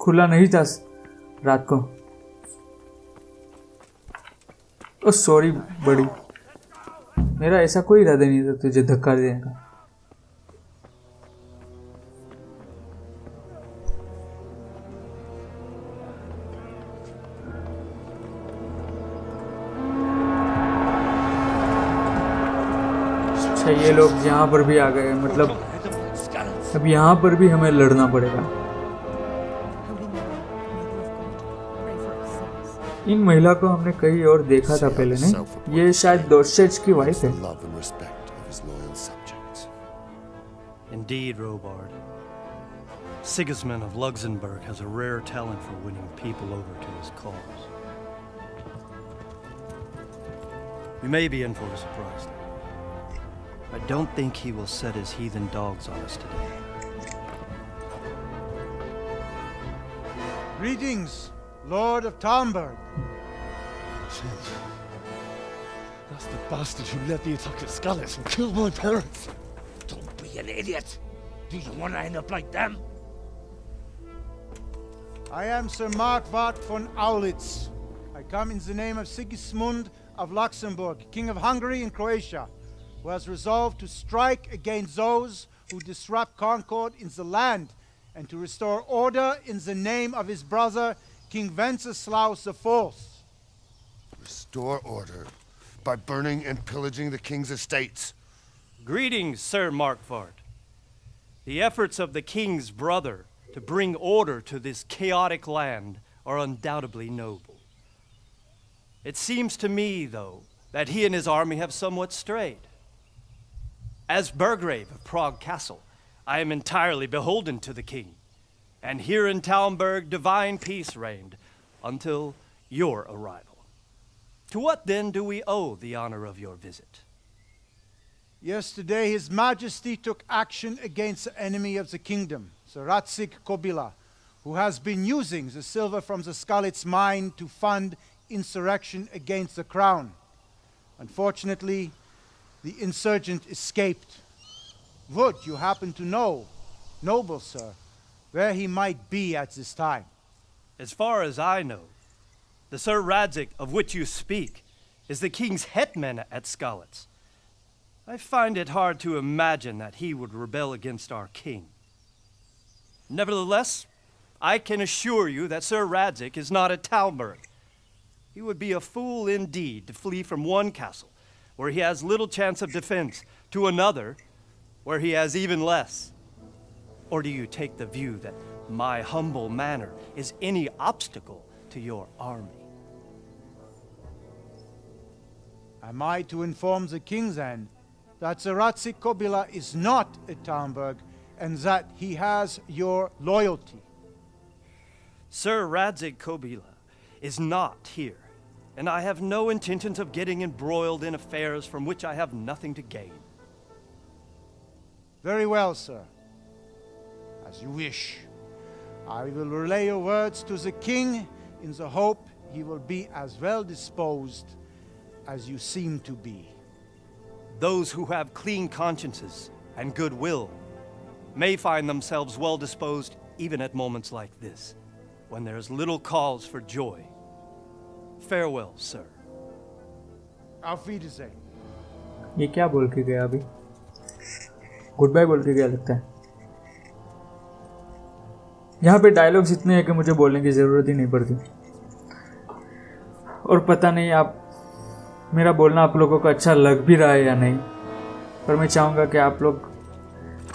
खुला नहीं था रात को ओ सॉरी बड़ी मेरा ऐसा कोई इरादा नहीं था तुझे धक्का देने का अच्छा ये लोग यहाँ पर भी आ गए मतलब अब यहाँ पर भी हमें लड़ना पड़ेगा इन महिला को हमने कहीं और देखा था पहले नहीं ये शायद डॉर्सेट की वाइफ है Indeed, Robard. Sigismund of Luxembourg has a rare talent for winning people over to his cause. You may be in for a surprise. I don't think he will set his heathen dogs on us today. Greetings, Lord of Talmberg. That's the bastard who led the attack at Scarlet and killed my parents. Don't be an idiot. Do you want to end up like them? I am Sir Markwart von Aulitz. I come in the name of Sigismund of Luxembourg, King of Hungary and Croatia, who has resolved to strike against those who disrupt concord in the land and to restore order in the name of his brother, King Wenceslaus IV. Restore order by burning and pillaging the king's estates. Greetings, Sir Markvart. The efforts of the king's brother to bring order to this chaotic land are undoubtedly noble. It seems to me, though, that he and his army have somewhat strayed. As Burgrave of Prague Castle, I am entirely beholden to the king, and here in Talmberg divine peace reigned until your arrival. To what then do we owe the honor of your visit? Yesterday, His Majesty took action against the enemy of the kingdom, the Ratzik Kobila, who has been using the silver from the Skalitz mine to fund insurrection against the crown. Unfortunately, the insurgent escaped. Would you happen to know, noble sir, where he might be at this time? As far as I know, the Sir Radzik of which you speak is the king's hetman at Skalitz. I find it hard to imagine that he would rebel against our king. Nevertheless, I can assure you that Sir Radzik is not at Talmberg. He would be a fool indeed to flee from one castle, where he has little chance of defense, to another, where he has even less. Or do you take the view that my humble manner is any obstacle to your army? Am I to inform the king then that the Ratzik Kobila is not at Talmberg and that he has your loyalty? Sir Radzik Kobila is not here, and I have no intentions of getting embroiled in affairs from which I have nothing to gain. Very well, sir. As you wish. I will relay your words to the king in the hope he will be as well disposed as you seem to be. Those who have clean consciences and goodwill may find themselves well disposed even at moments like this, when there is little cause for joy. Farewell, sir. Auf Wiedersehen. ये क्या बोल के गया अभी? Good bye बोल के गया लगता है. यहाँ पे डायलॉग्स इतने हैं कि मुझे बोलने की ज़रूरत ही नहीं पड़ती. और पता नहीं आप मेरा बोलना आप लोगों को अच्छा लग भी रहा है या नहीं, पर मैं चाहूँगा कि आप लोग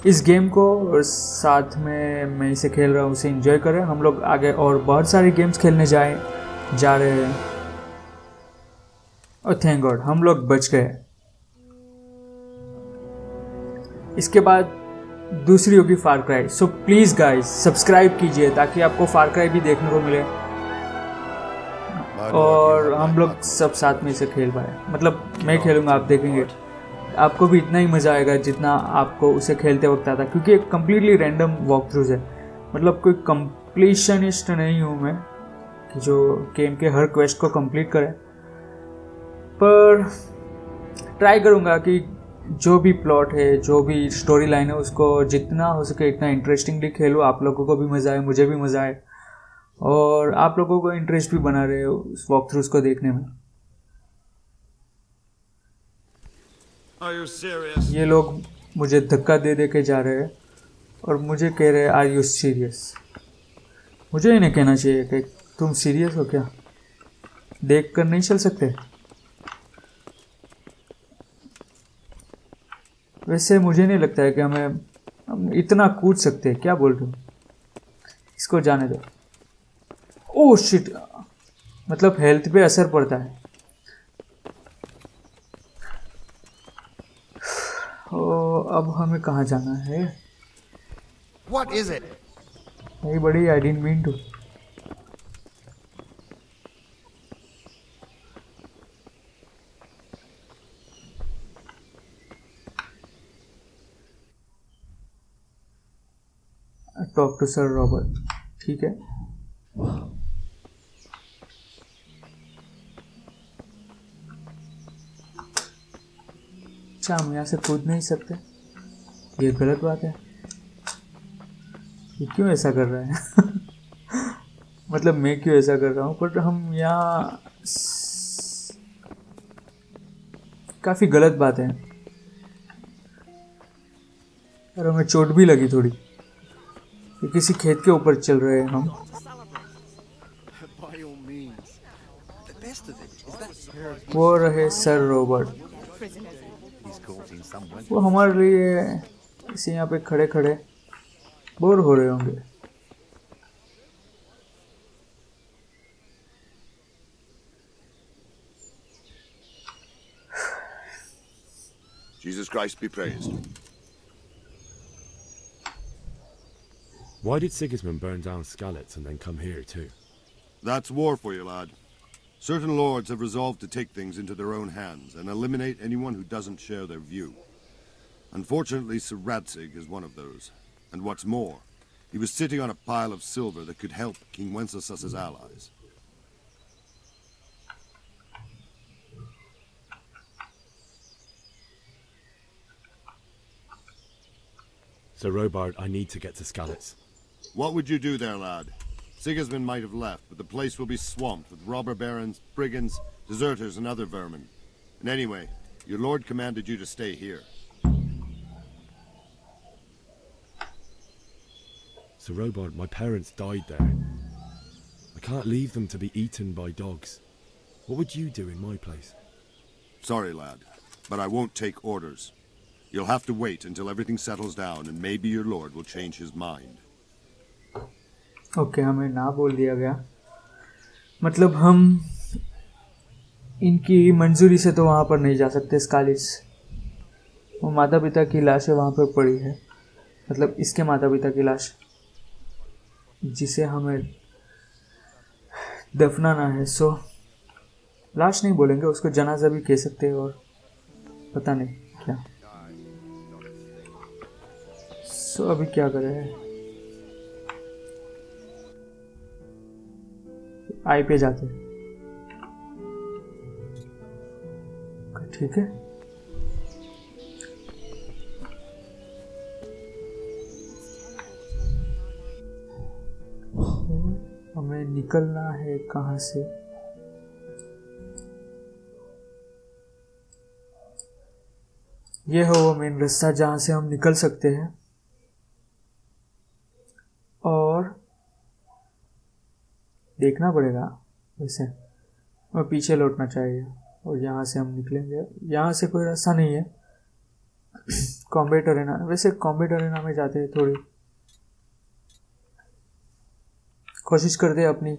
इस गेम को और साथ में मैं इसे खेल रहा हूँ उसे एंजॉय करें. हम लोग आगे और बहुत सारी गेम्स खेलने जा रहे हैं. और थैंक गॉड हम लोग बच गए. इसके बाद दूसरी होगी Far Cry. So please guys subscribe कीजिए ताकि आपको फार क्राई भी देखने को मिले और हम लोग सब साथ में इसे खेल पाए. मतलब मैं खेलूँगा, आप देखेंगे, आपको भी इतना ही मज़ा आएगा जितना आपको उसे खेलते वक्त आता, क्योंकि एक कम्प्लीटली रैंडम वॉक थ्रूज है. मतलब कोई कंप्लीशनिस्ट नहीं हूँ मैं कि जो गेम के हर क्वेस्ट को कंप्लीट करे, पर ट्राई करूँगा कि जो भी प्लॉट है, जो भी स्टोरी लाइन है, उसको जितना हो सके इतना इंटरेस्टिंगली खेलूँ. आप लोगों को भी मज़ा आए, मुझे भी मज़ा आए और आप लोगों को इंटरेस्ट भी बना रहे हो उस वॉक थ्रूज को देखने में. ये लोग मुझे धक्का दे दे के जा रहे हैं और मुझे कह रहे हैं आर यू सीरियस. मुझे इन्हें कहना चाहिए कि तुम सीरियस हो क्या, देख कर नहीं चल सकते. वैसे मुझे नहीं लगता है कि हम इतना कूद सकते हैं. क्या बोल रहे हो? इसको जाने दो. ओह शिट, मतलब हेल्थ पे असर पड़ता है. अब हमें कहाँ जाना है? What is it? नहीं बड़ी, I didn't mean to. Talk to sir Robert. ठीक है. अच्छा हम यहाँ से कूद नहीं सकते, ये गलत बात है. ये क्यों ऐसा कर रहा है? मतलब मैं क्यों ऐसा कर रहा हूँ? पर हम यहाँ काफ़ी गलत बात है और हमें चोट भी लगी थोड़ी. ये किसी खेत के ऊपर चल रहे हैं हम. By all means. The best of it is that वो रहे sir Robert. he's caught in some way. वो हमारे लिए इसे यहाँ पे खड़े खड़े बोर हो रहे होंगे. Jesus Christ be praised. Why did Sigismund burn down Skalitz and then come here too? That's war for you, lad. Certain lords have resolved to take things into their own hands and eliminate anyone who doesn't share their view. Unfortunately, Sir Radzig is one of those. And what's more, he was sitting on a pile of silver that could help King Wenceslas's allies. Sir Robard, I need to get to Skalitz. What would you do there, lad? Sigismund might have left, but the place will be swamped with robber barons, brigands, deserters, and other vermin. And anyway, your lord commanded you to stay here. Sir Robard, my parents died there. I can't leave them to be eaten by dogs. What would you do in my place? Sorry, lad, but I won't take orders. You'll have to wait until everything settles down, and maybe your lord will change his mind. Okay हमें ना बोल दिया गया. मतलब हम इनकी मंजूरी से तो वहाँ पर नहीं जा सकते. स्कालिस वो माता पिता की लाशें वहाँ पर पड़ी है. मतलब इसके माता पिता की लाश जिसे हमें दफनाना है. सो लाश नहीं बोलेंगे उसको, जनाजा भी कह सकते हैं और पता नहीं क्या. सो अभी क्या कर रहे हैं? आई पे जाते. ठीक है. हमें निकलना है कहाँ से? ये है वो मेन रास्ता जहाँ से हम निकल सकते हैं. और देखना पड़ेगा वैसे, और पीछे लौटना चाहिए. और यहाँ से हम निकलेंगे. यहाँ से कोई रास्ता नहीं है. कॉम्बैट अरेना, वैसे कॉम्बैट अरेना में जाते हैं थोड़ी कोशिश करते हैं अपनी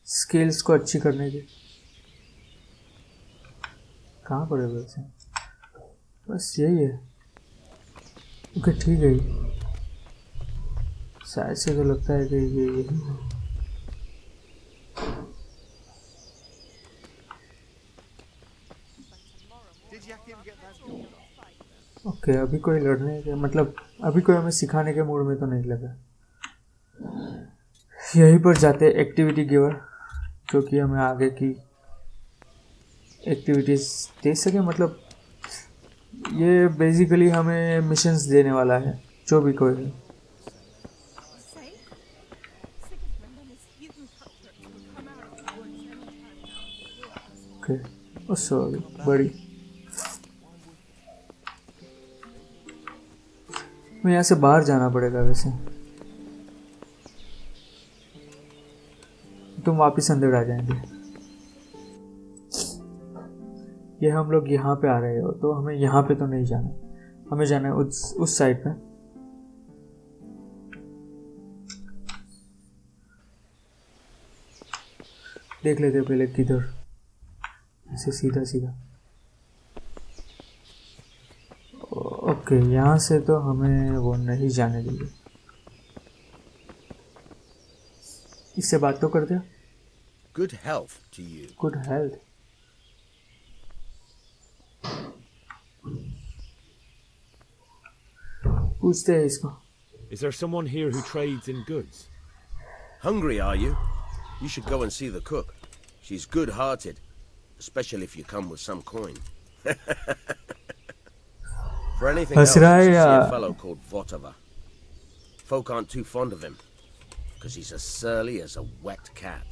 स्किल्स को अच्छी करने की. कहाँ पर है वैसे? बस यही है. ओके ठीक है. शायद से तो लगता है कि ये यही है. ओके अभी कोई लड़ने के मतलब अभी कोई हमें सिखाने के मूड में तो नहीं लगा. यहीं पर जाते एक्टिविटी गिवर जो कि हमें आगे की एक्टिविटीज़ दे सके. मतलब ये बेसिकली हमें मिशंस देने वाला है जो भी कोई है. ओके सॉरी बड़ी. मैं यहाँ से बाहर जाना पड़ेगा वैसे. तुम वापिस अंदर आ जाएंगे. ये हम लोग यहाँ पे आ रहे हो तो हमें यहाँ पे तो नहीं जाना. हमें जाना है उस साइड पे. देख लेते पहले किधर. ऐसे सीधा सीधा. ओके यहाँ से तो हमें वो नहीं जाने देंगे. इससे बात तो कर दिया. Good health to you. Good health. पूछते हैं इसको. Is there someone here who trades in goods? Hungry, are you? You should go and see the cook. She's good-hearted, especially if you come with some coin. For anything else, you should see a fellow called Votava. Folk aren't too fond of him, because he's as surly as a wet cat.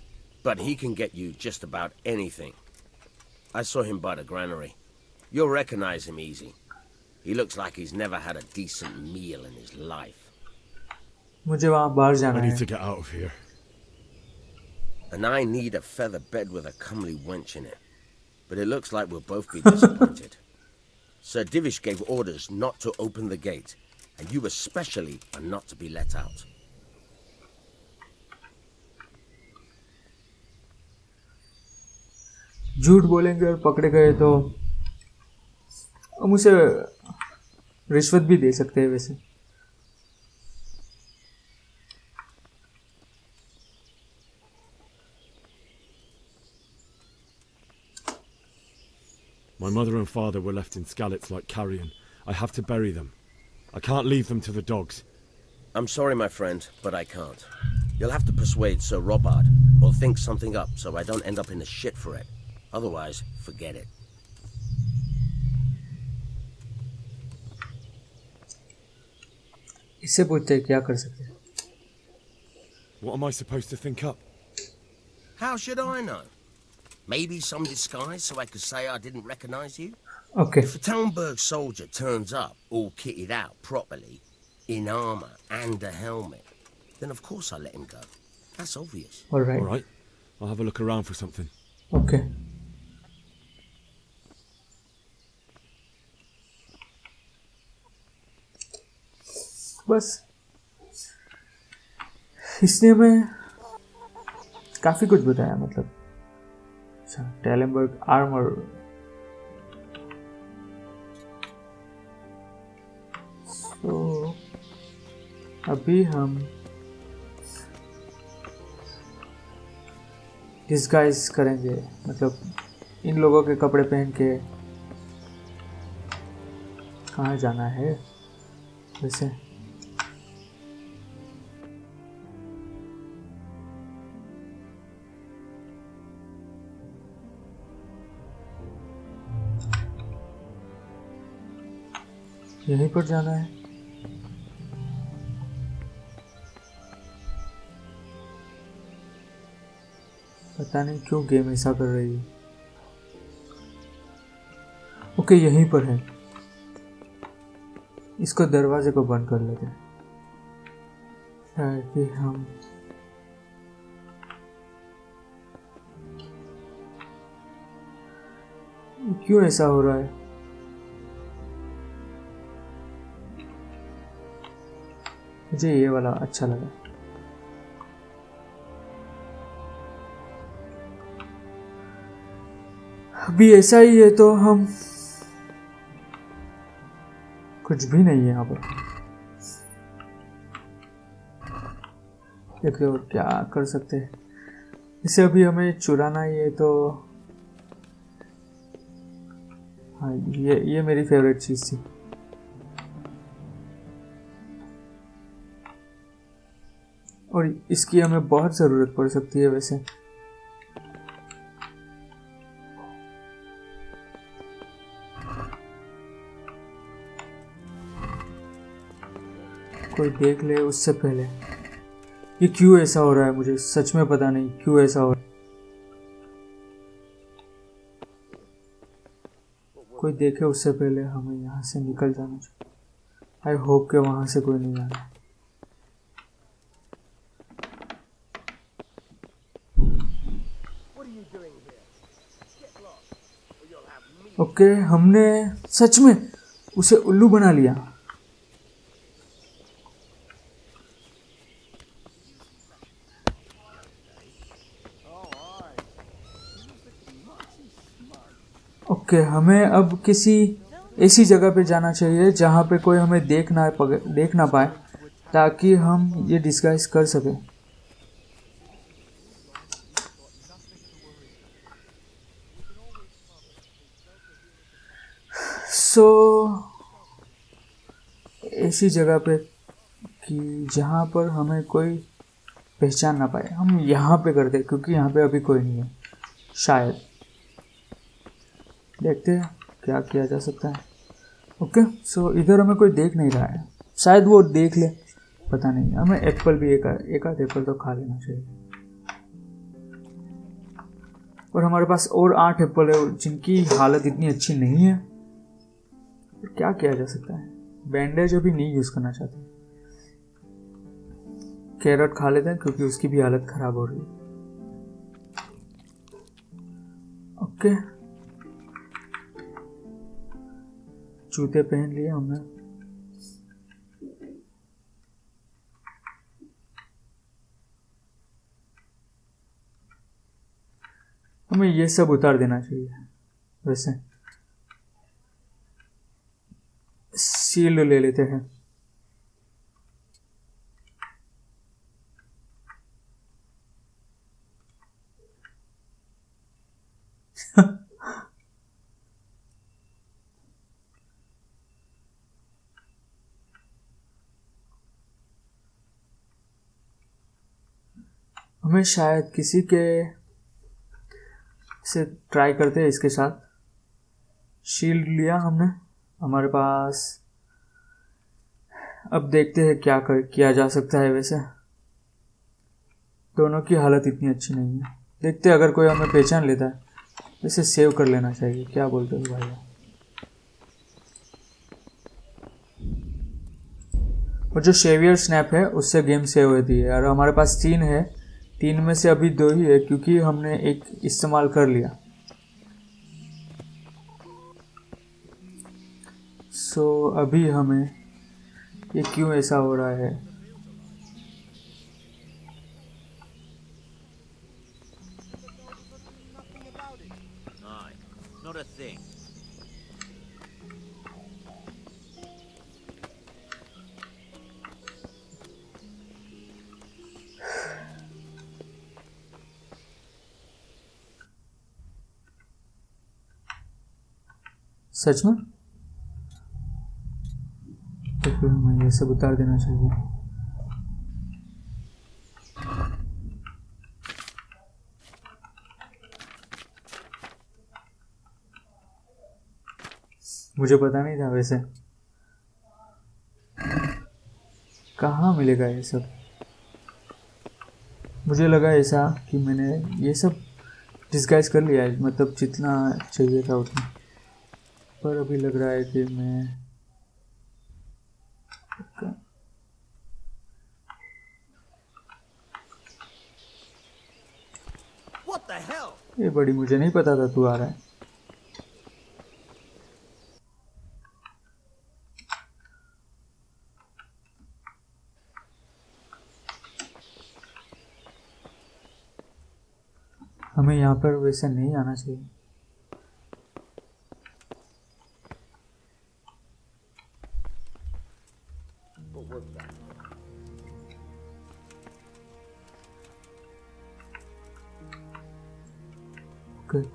But he can get you just about anything. I saw him by the granary. You'll recognize him easy. He looks like he's never had a decent meal in his life. मुझे वहाँ बाहर जाना I है. need to get out of here. And I need a feather bed with a comely wench in it. But it looks like we'll both be disappointed. Sir Divish gave orders not to open the gate, and you especially are not to be let out. झूठ बोलेंगे और पकड़े गए तो हम उसे रिश्वत भी दे सकते हैं वैसे. My mother and father were left in Skalitz like carrion. I have to bury them. I can't leave them to the dogs. I'm sorry, my friend, but I can't. You'll have to persuade Sir Robard, or think something up so I don't end up in the shit for it. Otherwise, forget it. इससे पूछते हैं क्या कर सकते हैं. What am I supposed to think up? How should I know? Maybe some disguise so I could say I didn't recognize you? Okay. If a Talmberg soldier turns up all kitted out properly, in armor and a helmet, then of course I let him go. That's obvious. All right. All right. I'll have a look around for something. Okay. बस इसने हमें काफी कुछ बताया. मतलब टैलेंबर्ग armour, तो अभी हम डिस्गाइज करेंगे. मतलब इन लोगों के कपड़े पहन के कहाँ जाना है वैसे. यहीं पर जाना है. पता नहीं क्यों गेम ऐसा कर रही है. ओके, यहीं पर है. इसको दरवाजे को बंद कर लेते हैं ताकि हम क्यों ऐसा हो रहा है. मुझे ये वाला अच्छा लगा. अभी ऐसा ही है तो हम कुछ भी नहीं है यहाँ पर. देखो क्या कर सकते हैं. इसे अभी हमें चुराना ही है तो हाँ, ये मेरी फेवरेट चीज थी. और इसकी हमें बहुत ज़रूरत पड़ सकती है वैसे. कोई देख ले उससे पहले. ये क्यों ऐसा हो रहा है मुझे सच में पता नहीं क्यों ऐसा हो रहा है. कोई देखे उससे पहले हमें यहाँ से निकल जाना चाहिए. आई होप कि वहाँ से कोई नहीं आ रहा. ओके, हमने सच में उसे उल्लू बना लिया. ओके, हमें अब किसी ऐसी जगह पे जाना चाहिए जहाँ पे कोई हमें देख ना पाए ताकि हम ये डिस्गाइज कर सकें. ऐसी जगह पे कि जहाँ पर हमें कोई पहचान ना पाए. हम यहाँ पे करते क्योंकि यहाँ पे अभी कोई नहीं है. शायद देखते हैं क्या किया जा सकता है. ओके, सो इधर हमें कोई देख नहीं रहा है. शायद वो देख ले, पता नहीं. हमें एप्पल भी एक आध एप्पल तो खा लेना चाहिए. और हमारे पास और 8 एप्पल है जिनकी हालत इतनी अच्छी नहीं है. क्या किया जा सकता है. बैंडेज अभी नहीं यूज़ करना चाहते. कैरेट खा लेते हैं क्योंकि उसकी भी हालत खराब हो रही है। ओके, जूते पहन लिए हमने। हमें ये सब उतार देना चाहिए। वैसे शील्ड ले लेते हैं। हमें शायद किसी के से ट्राई करते हैं इसके साथ। शील्ड लिया हमने हमारे पास, अब देखते हैं क्या किया जा सकता है। वैसे दोनों की हालत इतनी अच्छी नहीं है, देखते हैं अगर कोई हमें पहचान लेता है वैसे सेव कर लेना चाहिए। क्या बोलते हो भाई? और जो शेवियर स्नैप है उससे गेम सेव होती है, और हमारे पास 3 है, 3 में से अभी 2 ही है क्योंकि हमने एक इस्तेमाल कर लिया। सो अभी हमें ये क्यों ऐसा हो रहा है? Not a thing. सच में? तो फिर हमें ये सब उतार देना चाहिए। मुझे पता नहीं था वैसे कहाँ मिलेगा ये सब। मुझे लगा ऐसा कि मैंने ये सब डिस्गाइज कर लिया है, मतलब जितना चाहिए था उतना, पर अभी लग रहा है कि मैं What the hell? ये बड़ी मुझे नहीं पता था तू आ रहा है। हमें यहाँ पर वैसे नहीं आना चाहिए।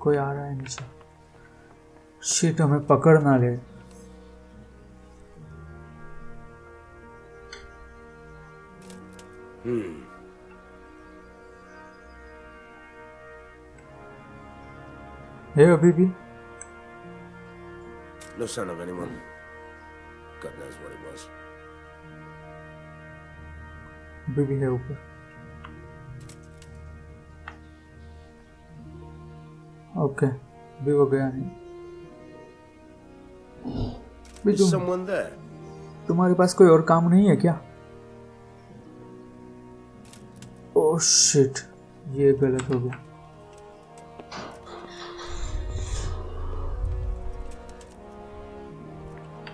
कोई आ रहा है नीचे। शिट, हमें पकड़ ना ले। है अभी भी? No sign of anyone. God knows what it was. अभी भी है ऊपर। ओके, अभी वो गया नहीं। Is someone there? तुम्हारे पास कोई और काम नहीं है क्या? ओह शिट, ये गलत हो गया।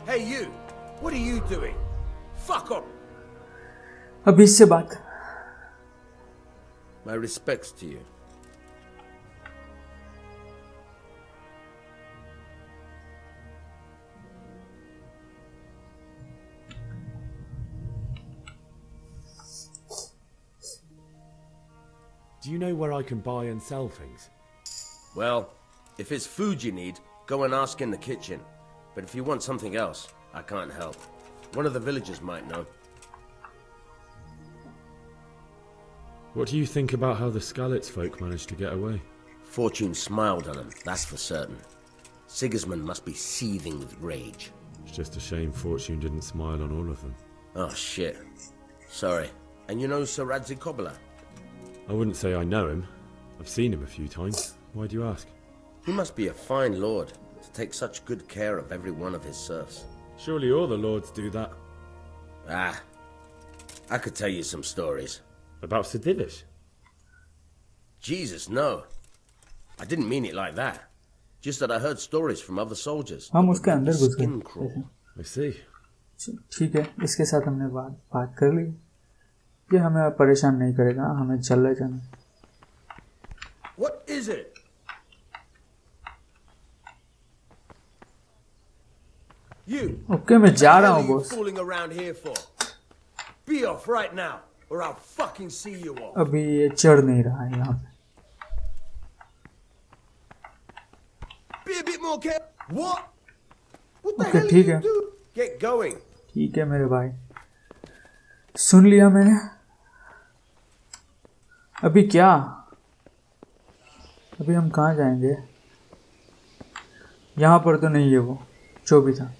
Hey you! What are you doing? Fuck off! अभी इससे बात। My respects to you. Do you know where I can buy and sell things? Well, if it's food you need, go and ask in the kitchen. But if you want something else, I can't help. One of the villagers might know. What do you think about how the Skalitz folk managed to get away? Fortune smiled on them, that's for certain. Sigismund must be seething with rage. It's just a shame Fortune didn't smile on all of them. Oh, shit. Sorry. And you know Sir Radzig Kobyla? I wouldn't say I know him. I've seen him a few times. Why do you ask? He must be a fine lord to take such good care of every one of his serfs. Surely all the lords do that. Ah, I could tell you some stories, About Sir Divish? Jesus, no. I didn't mean it like that. Just that I heard stories from other soldiers. हम उसके अंदर घुस गए. I see. ठीक है, इसके साथ हमने बात कर ली. ये हमें परेशान नहीं करेगा, हमें चल रहे जाना. What is it? You. Okay, मैं जा रहा हूँ What boss. are you fooling around here for? Be off right now, or I'll fucking see you off. अभी ये चढ़ नहीं रहा है यहाँ पे. Be a bit more careful. What? What the Okay, hell ठीक are है. you doing? Get going. ठीक है मेरे भाई. सुन लिया मैंने. अभी क्या? अभी हम कहाँ जाएंगे? यहाँ पर तो नहीं है वो जो भी था.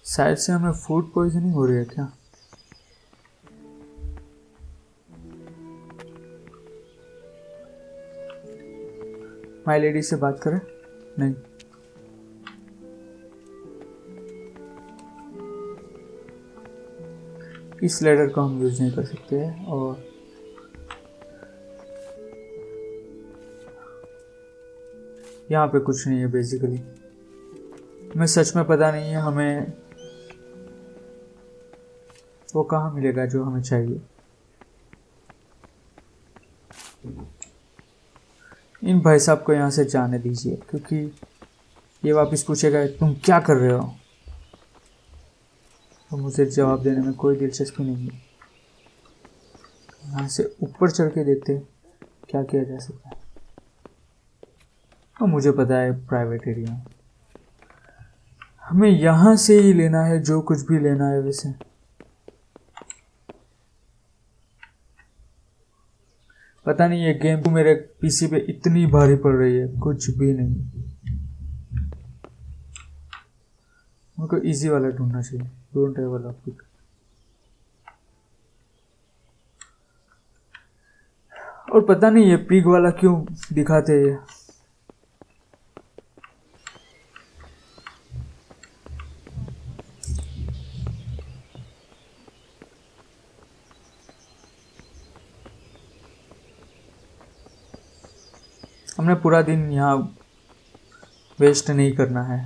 शायद से हमें फूड पॉइजनिंग हो रही है क्या? माय लेडी से बात करें? नहीं. इस लेडर को हम यूज नहीं कर सकते हैं और यहाँ पे कुछ नहीं है बेसिकली. हमें सच में पता नहीं है हमें वो कहाँ मिलेगा जो हमें चाहिए. इन भाई साहब को यहाँ से जाने दीजिए क्योंकि ये वापस पूछेगा तुम क्या कर रहे हो. तो मुझे जवाब देने में कोई दिलचस्पी नहीं है. यहाँ से ऊपर चढ़ के देखते क्या किया जा सकता है. और मुझे पता है प्राइवेट एरिया. हमें यहाँ से ही लेना है जो कुछ भी लेना है. वैसे पता नहीं ये गेम मेरे पीसी पे इतनी भारी पड़ रही है. कुछ भी नहीं. मुझको इजी वाला ढूंढना चाहिए. Don't have a lockpick. और पता नहीं ये पिग वाला क्यों दिखाते हैं. हमने पूरा दिन यहाँ वेस्ट नहीं करना है.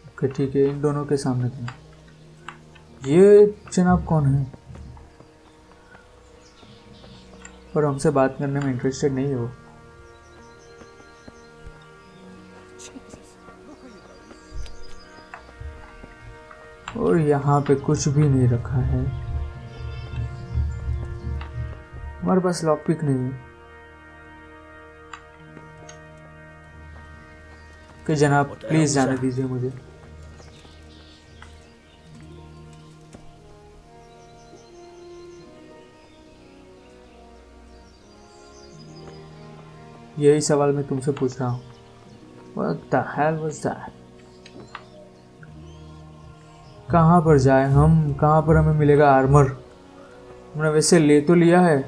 ओके ठीक है. इन दोनों के सामने थे. ये जनाब कौन है? और हमसे बात करने में इंटरेस्टेड नहीं है वो. और यहाँ पे कुछ भी नहीं रखा है. हमारे पास लॉकपिक नहीं है. कि जनाब प्लीज जाने दीजिए मुझे. यही सवाल मैं तुमसे पूछ रहा हूँ. What the hell was that? कहाँ पर जाए हम? कहाँ पर हमें मिलेगा आर्मर? हमने वैसे ले तो लिया है.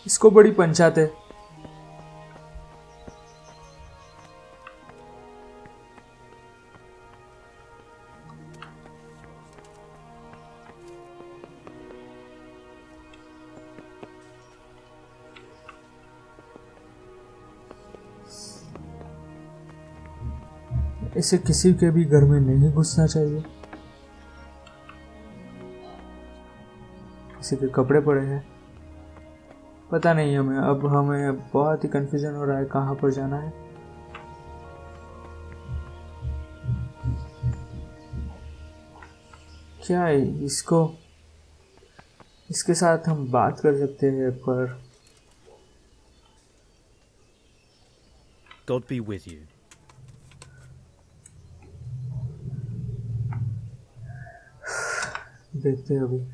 इसको बड़ी पंचायत है. इसे किसी के भी घर में नहीं घुसना चाहिए. किसी के कपड़े पड़े हैं. पता नहीं हमें. अब हमें बहुत ही कंफ्यूजन हो रहा है कहाँ पर जाना है. क्या है इसको? इसके साथ हम बात कर सकते हैं पर God be with you. देखते हैं अभी।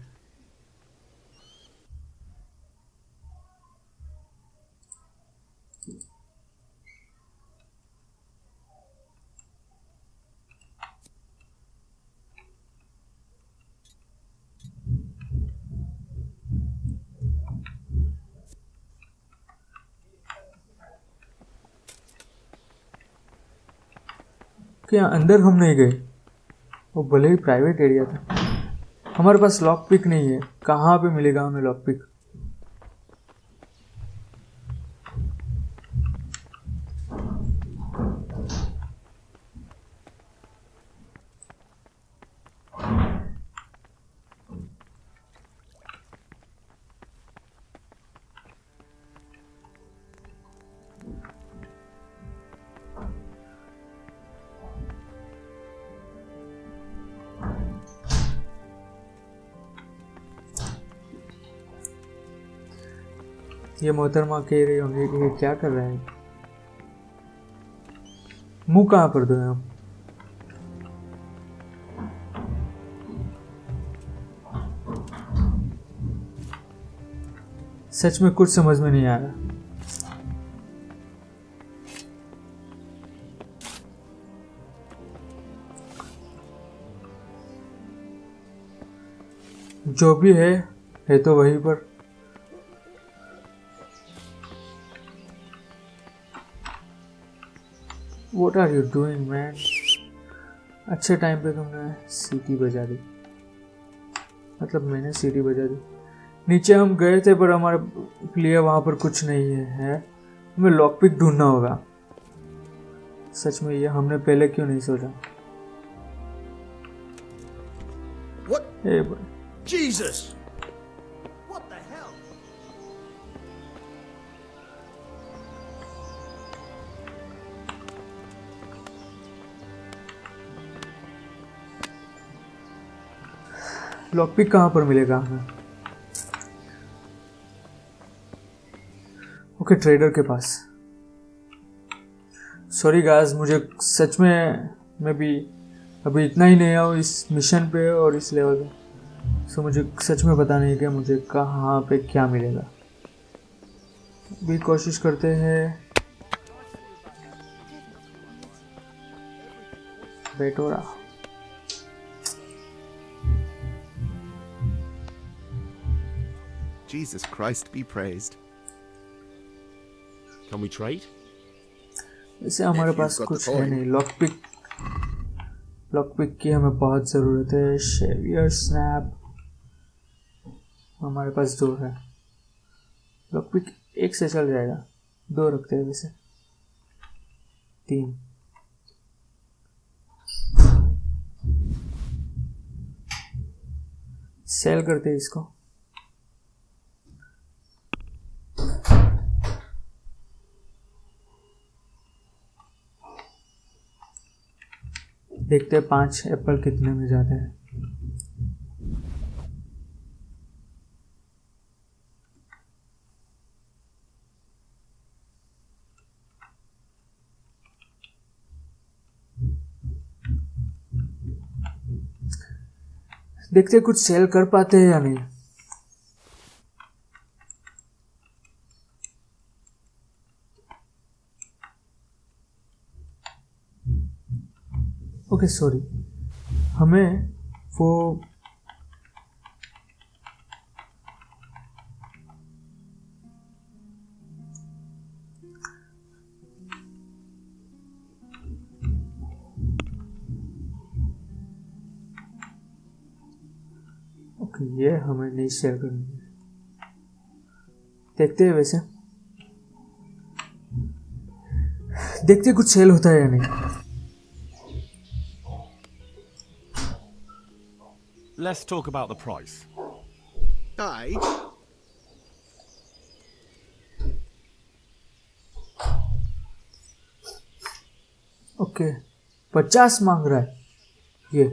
क्या अंदर हम नहीं गए? वो भले ही प्राइवेट एरिया था। हमारे पास लॉक पिक नहीं है। कहाँ पे मिलेगा हमें लॉक पिक? ये मोहतरमा कह रही होंगी कि ये क्या कर रहे हैं? मुंह कहाँ पर दो हम? सच में कुछ समझ में नहीं आ रहा। जो भी है तो वहीं पर। What are you doing, man? अच्छे टाइम पे तुमने सीटी बजा दी। मतलब मैंने सीटी बजा दी। नीचे हम गए थे पर हमारे लिए वहाँ पर कुछ नहीं है। हमें लॉक पिक ढूंढना होगा। सच में ये हमने पहले क्यों नहीं सोचा? What? Hey, boy. Jesus! What the hell? Lock pick कहाँ पर मिलेगा हमें? ओके, ट्रेडर के पास। सॉरी गाइस, मुझे सच में मैं भी अभी इतना ही नया हूँ इस मिशन पे और इस लेवल पे। सो मुझे सच में पता नहीं कि मुझे कहाँ पे क्या मिलेगा। भी कोशिश करते हैं। बेटोरा Jesus Christ be praised. Can we trade? वैसे हमारे पास कुछ है नहीं। लॉक पिक की हमें बहुत ज़रूरत है। शेवियर स्नैप हमारे पास 2 है। लॉक पिक 1 से चल जाएगा। 2 रखते हैं वैसे। 3 सेल करते हैं इसको। देखते हैं 5 एप्पल कितने में जाते हैं। देखते हैं कुछ सेल कर पाते हैं या नहीं। ओके सॉरी, हमें वो ओके ये हमें नहीं शेयर करनी है। देखते हैं वैसे, देखते हैं कुछ सेल होता है या नहीं। Let's talk about the price. Aye. Okay 50 मांग रहा है ये।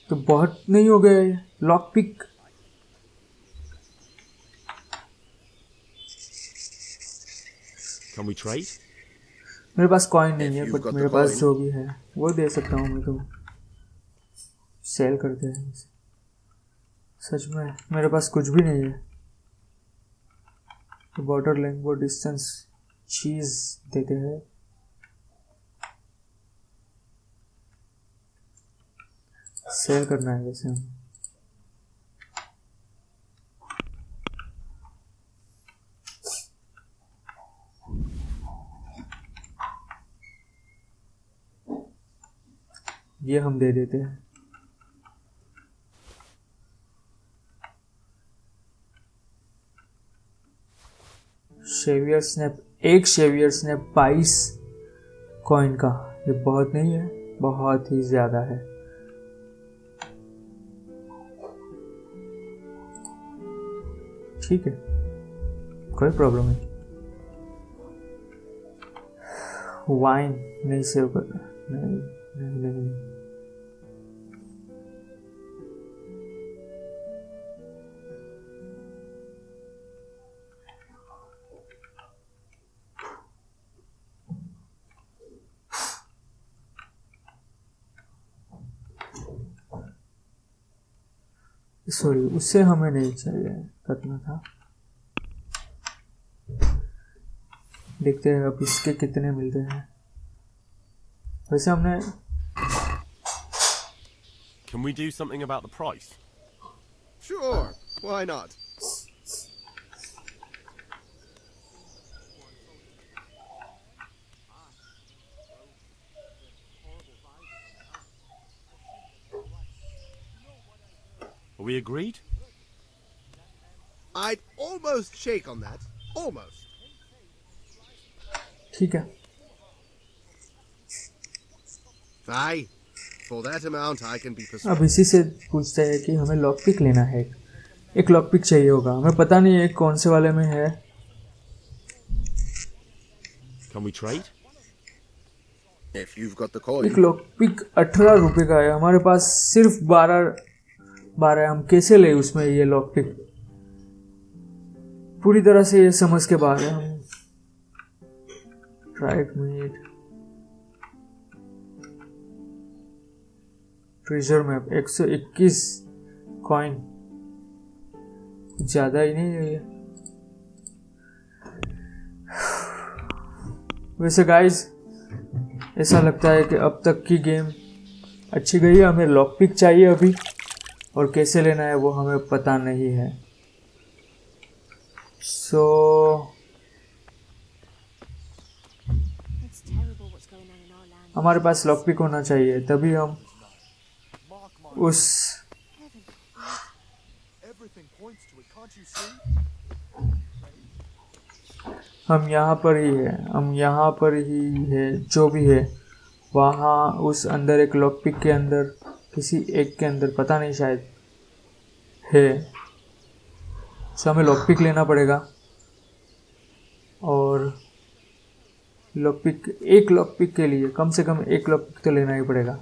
तो बहुत नहीं हो गया ये lock pick. Can we trade? मेरे पास कॉइन नहीं है, बट मेरे पास जो भी है वो दे सकता हूँ मैं तो। सेल करते हैं इसे। सच में मेरे पास कुछ भी नहीं है। बॉर्डर लेंथ डिस्टेंस चीज देते हैं। सेल करना है वैसे हम। ये हम दे देते हैं। शेवियर स्नैप, एक शेवियर स्नैप 22 कॉइन का। ये बहुत नहीं है, बहुत ही ज्यादा है। ठीक है, कोई प्रॉब्लम नहीं। वाइन नहीं सेव करना, नहीं नहीं नहीं, नहीं। सॉरी, उससे हमें नहीं चाहिए करना था। देखते हैं अब इसके कितने मिलते हैं। वैसे हमने Can we do something about the price? Sure, why not? Are we agreed? I'd almost shake on that. Almost. ठीक है। Aye. For that amount I can be अब persuaded. इसी से पूछते हैं कि हमें लॉक पिक लेना है। एक लॉक पिक चाहिए होगा, हमें पता नहीं है कौन से वाले में है। Can we trade? If you've got the coin. एक लॉक पिक 18 रुपए का है, हमारे पास सिर्फ 12 है। हम कैसे ले उसमें ये लॉक पिक? पूरी तरह से ये समझ के बाहर है हम। Right minute, treasure map 121 coin, ज्यादा ही नहीं है ये। वैसे गाइस, ऐसा लगता है कि अब तक की गेम अच्छी गई है। हमें लॉक पिक चाहिए अभी, और कैसे लेना है वो हमें पता नहीं है। सो हमारे पास लॉक पिक होना चाहिए, तभी हम उस हम यहाँ पर ही है, हम यहाँ पर ही है। जो भी है वहाँ उस अंदर एक लॉक पिक के अंदर, किसी एक के अंदर, पता नहीं शायद है। सो हमें लॉक पिक लेना पड़ेगा। और लॉक पिक, एक लॉक पिक के लिए कम से कम एक लॉक पिक तो लेना ही पड़ेगा।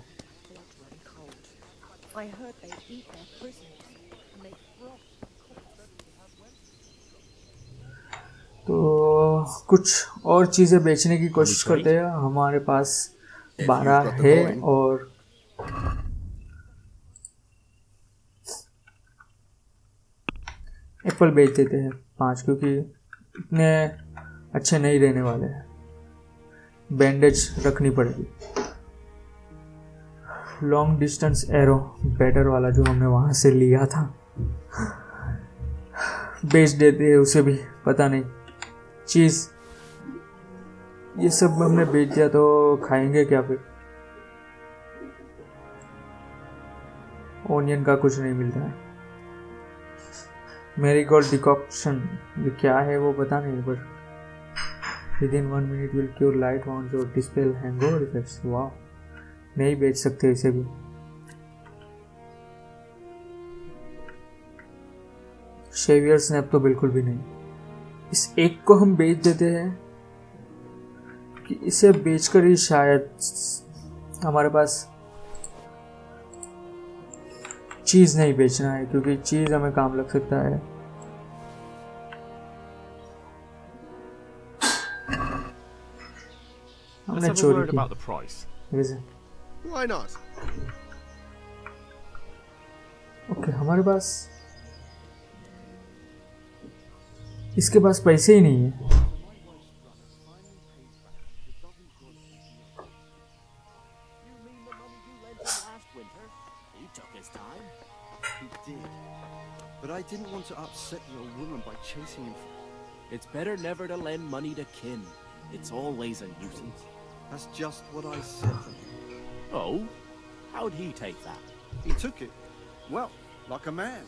तो कुछ और चीज़ें बेचने की कोशिश करते हैं। हमारे पास 12 है और एप्पल बेच देते हैं 5, क्योंकि इतने अच्छे नहीं रहने वाले हैं। बैंडेज रखनी पड़ेगी। लॉन्ग डिस्टेंस एरो बेटर वाला जो हमने वहाँ से लिया था, बेच देते हैं उसे भी, पता नहीं। चीज़ ये सब हमने बेच दिया तो खाएंगे क्या फिर? ओनियन का कुछ नहीं मिलता है। मैरीगोल्ड डिकॉक्शन, ये क्या है वो पता नहीं, पर within 1 minute will cure light wounds और डिस्पेल हैंगओवर इफेक्ट्स। वाह, नहीं बेच सकते इसे भी। शेवियर स्नैप तो बिल्कुल भी नहीं। इस एक को हम बेच देते हैं कि इसे बेचकर ही शायद हमारे पास चीज नहीं बेचना है, क्योंकि चीज हमें काम लग सकता है। Let's have a word about the price. Why not? Okay हमारे पास इसके पास पैसे ही नहीं है. But I didn't want to upset the old woman by chasing him. It's better never to lend money to kin. It's always a nuisance. That's just what I said to him. Oh? How'd he take that? He took it, well, like a man.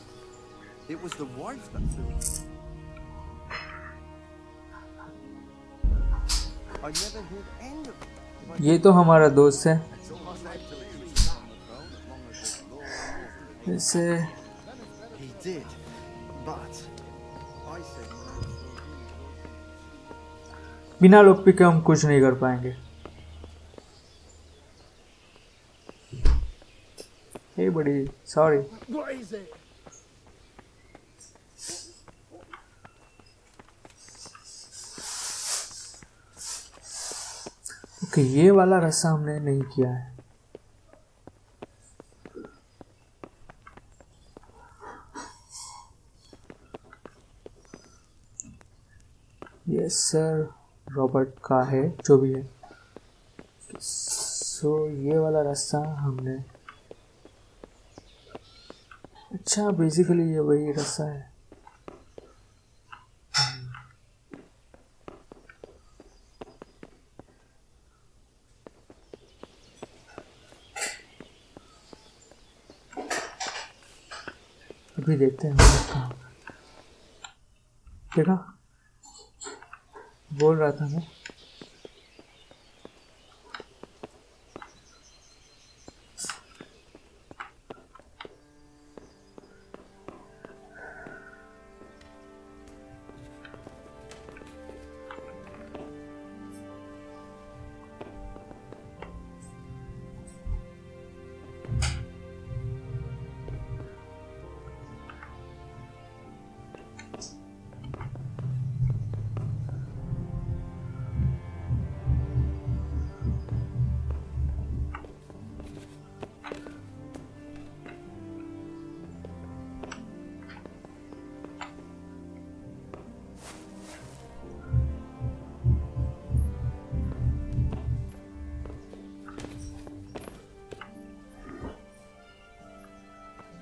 It was the wife that threw it. I never heard end of it. ये तो हमारा दोस्त है. इसे He did, but I said बिना lockpick के हम कुछ नहीं कर पाएंगे. हे बड़ी sorry. What is it? Okay ये वाला रास्ता हमने नहीं किया है. यस सर रॉबर्ट का है जो भी है. सो ये वाला रास्ता हमने अच्छा बेसिकली ये वही रास्ता है. अभी देखते हैं कहाँ देखा बोल रहा था मैं.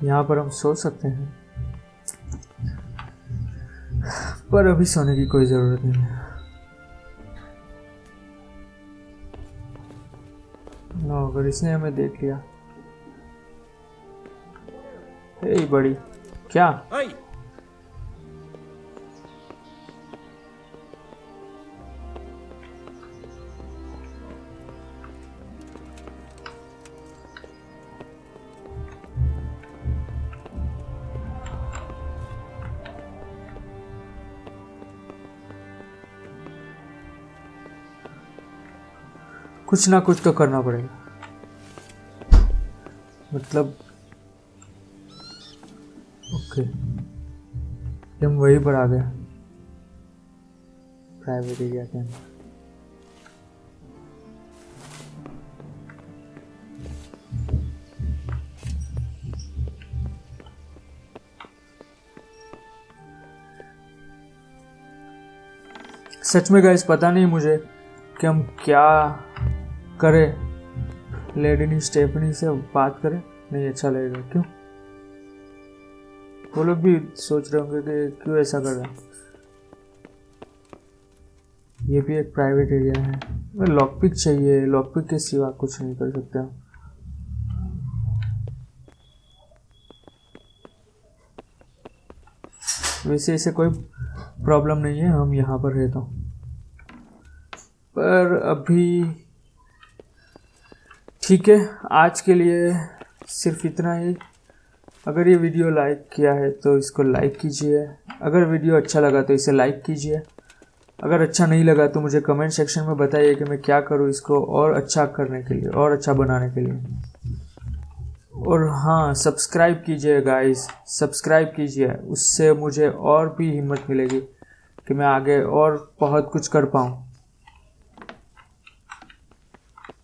यहाँ पर हम सो सकते हैं पर अभी सोने की कोई ज़रूरत नहीं है. नो अगर इसने हमें देख लिया. हे बड़ी क्या Hey! कुछ ना कुछ तो करना पड़ेगा. मतलब ओके हम वहीं पर आ गए प्राइवेट एरिया के अंदर. सच में गाइस पता नहीं मुझे कि हम क्या करें. लेडी स्टेफनी से बात करें नहीं अच्छा लगेगा. क्यों वो लोग भी सोच रहे होंगे कि क्यों ऐसा कर रहा है. ये भी एक प्राइवेट एरिया है. लॉकपिक चाहिए. लॉकपिक के सिवा कुछ नहीं कर सकते हम. वैसे ऐसे कोई प्रॉब्लम नहीं है हम यहाँ पर रहता हूँ. पर अभी ठीक है आज के लिए सिर्फ इतना ही. अगर ये वीडियो लाइक किया है तो इसको लाइक कीजिए. अगर वीडियो अच्छा लगा तो इसे लाइक कीजिए. अगर अच्छा नहीं लगा तो मुझे कमेंट सेक्शन में बताइए कि मैं क्या करूँ इसको और अच्छा करने के लिए और अच्छा बनाने के लिए. और हाँ सब्सक्राइब कीजिए गाइस. सब्सक्राइब कीजिए. उससे मुझे और भी हिम्मत मिलेगी कि मैं आगे और बहुत कुछ कर पाऊँ.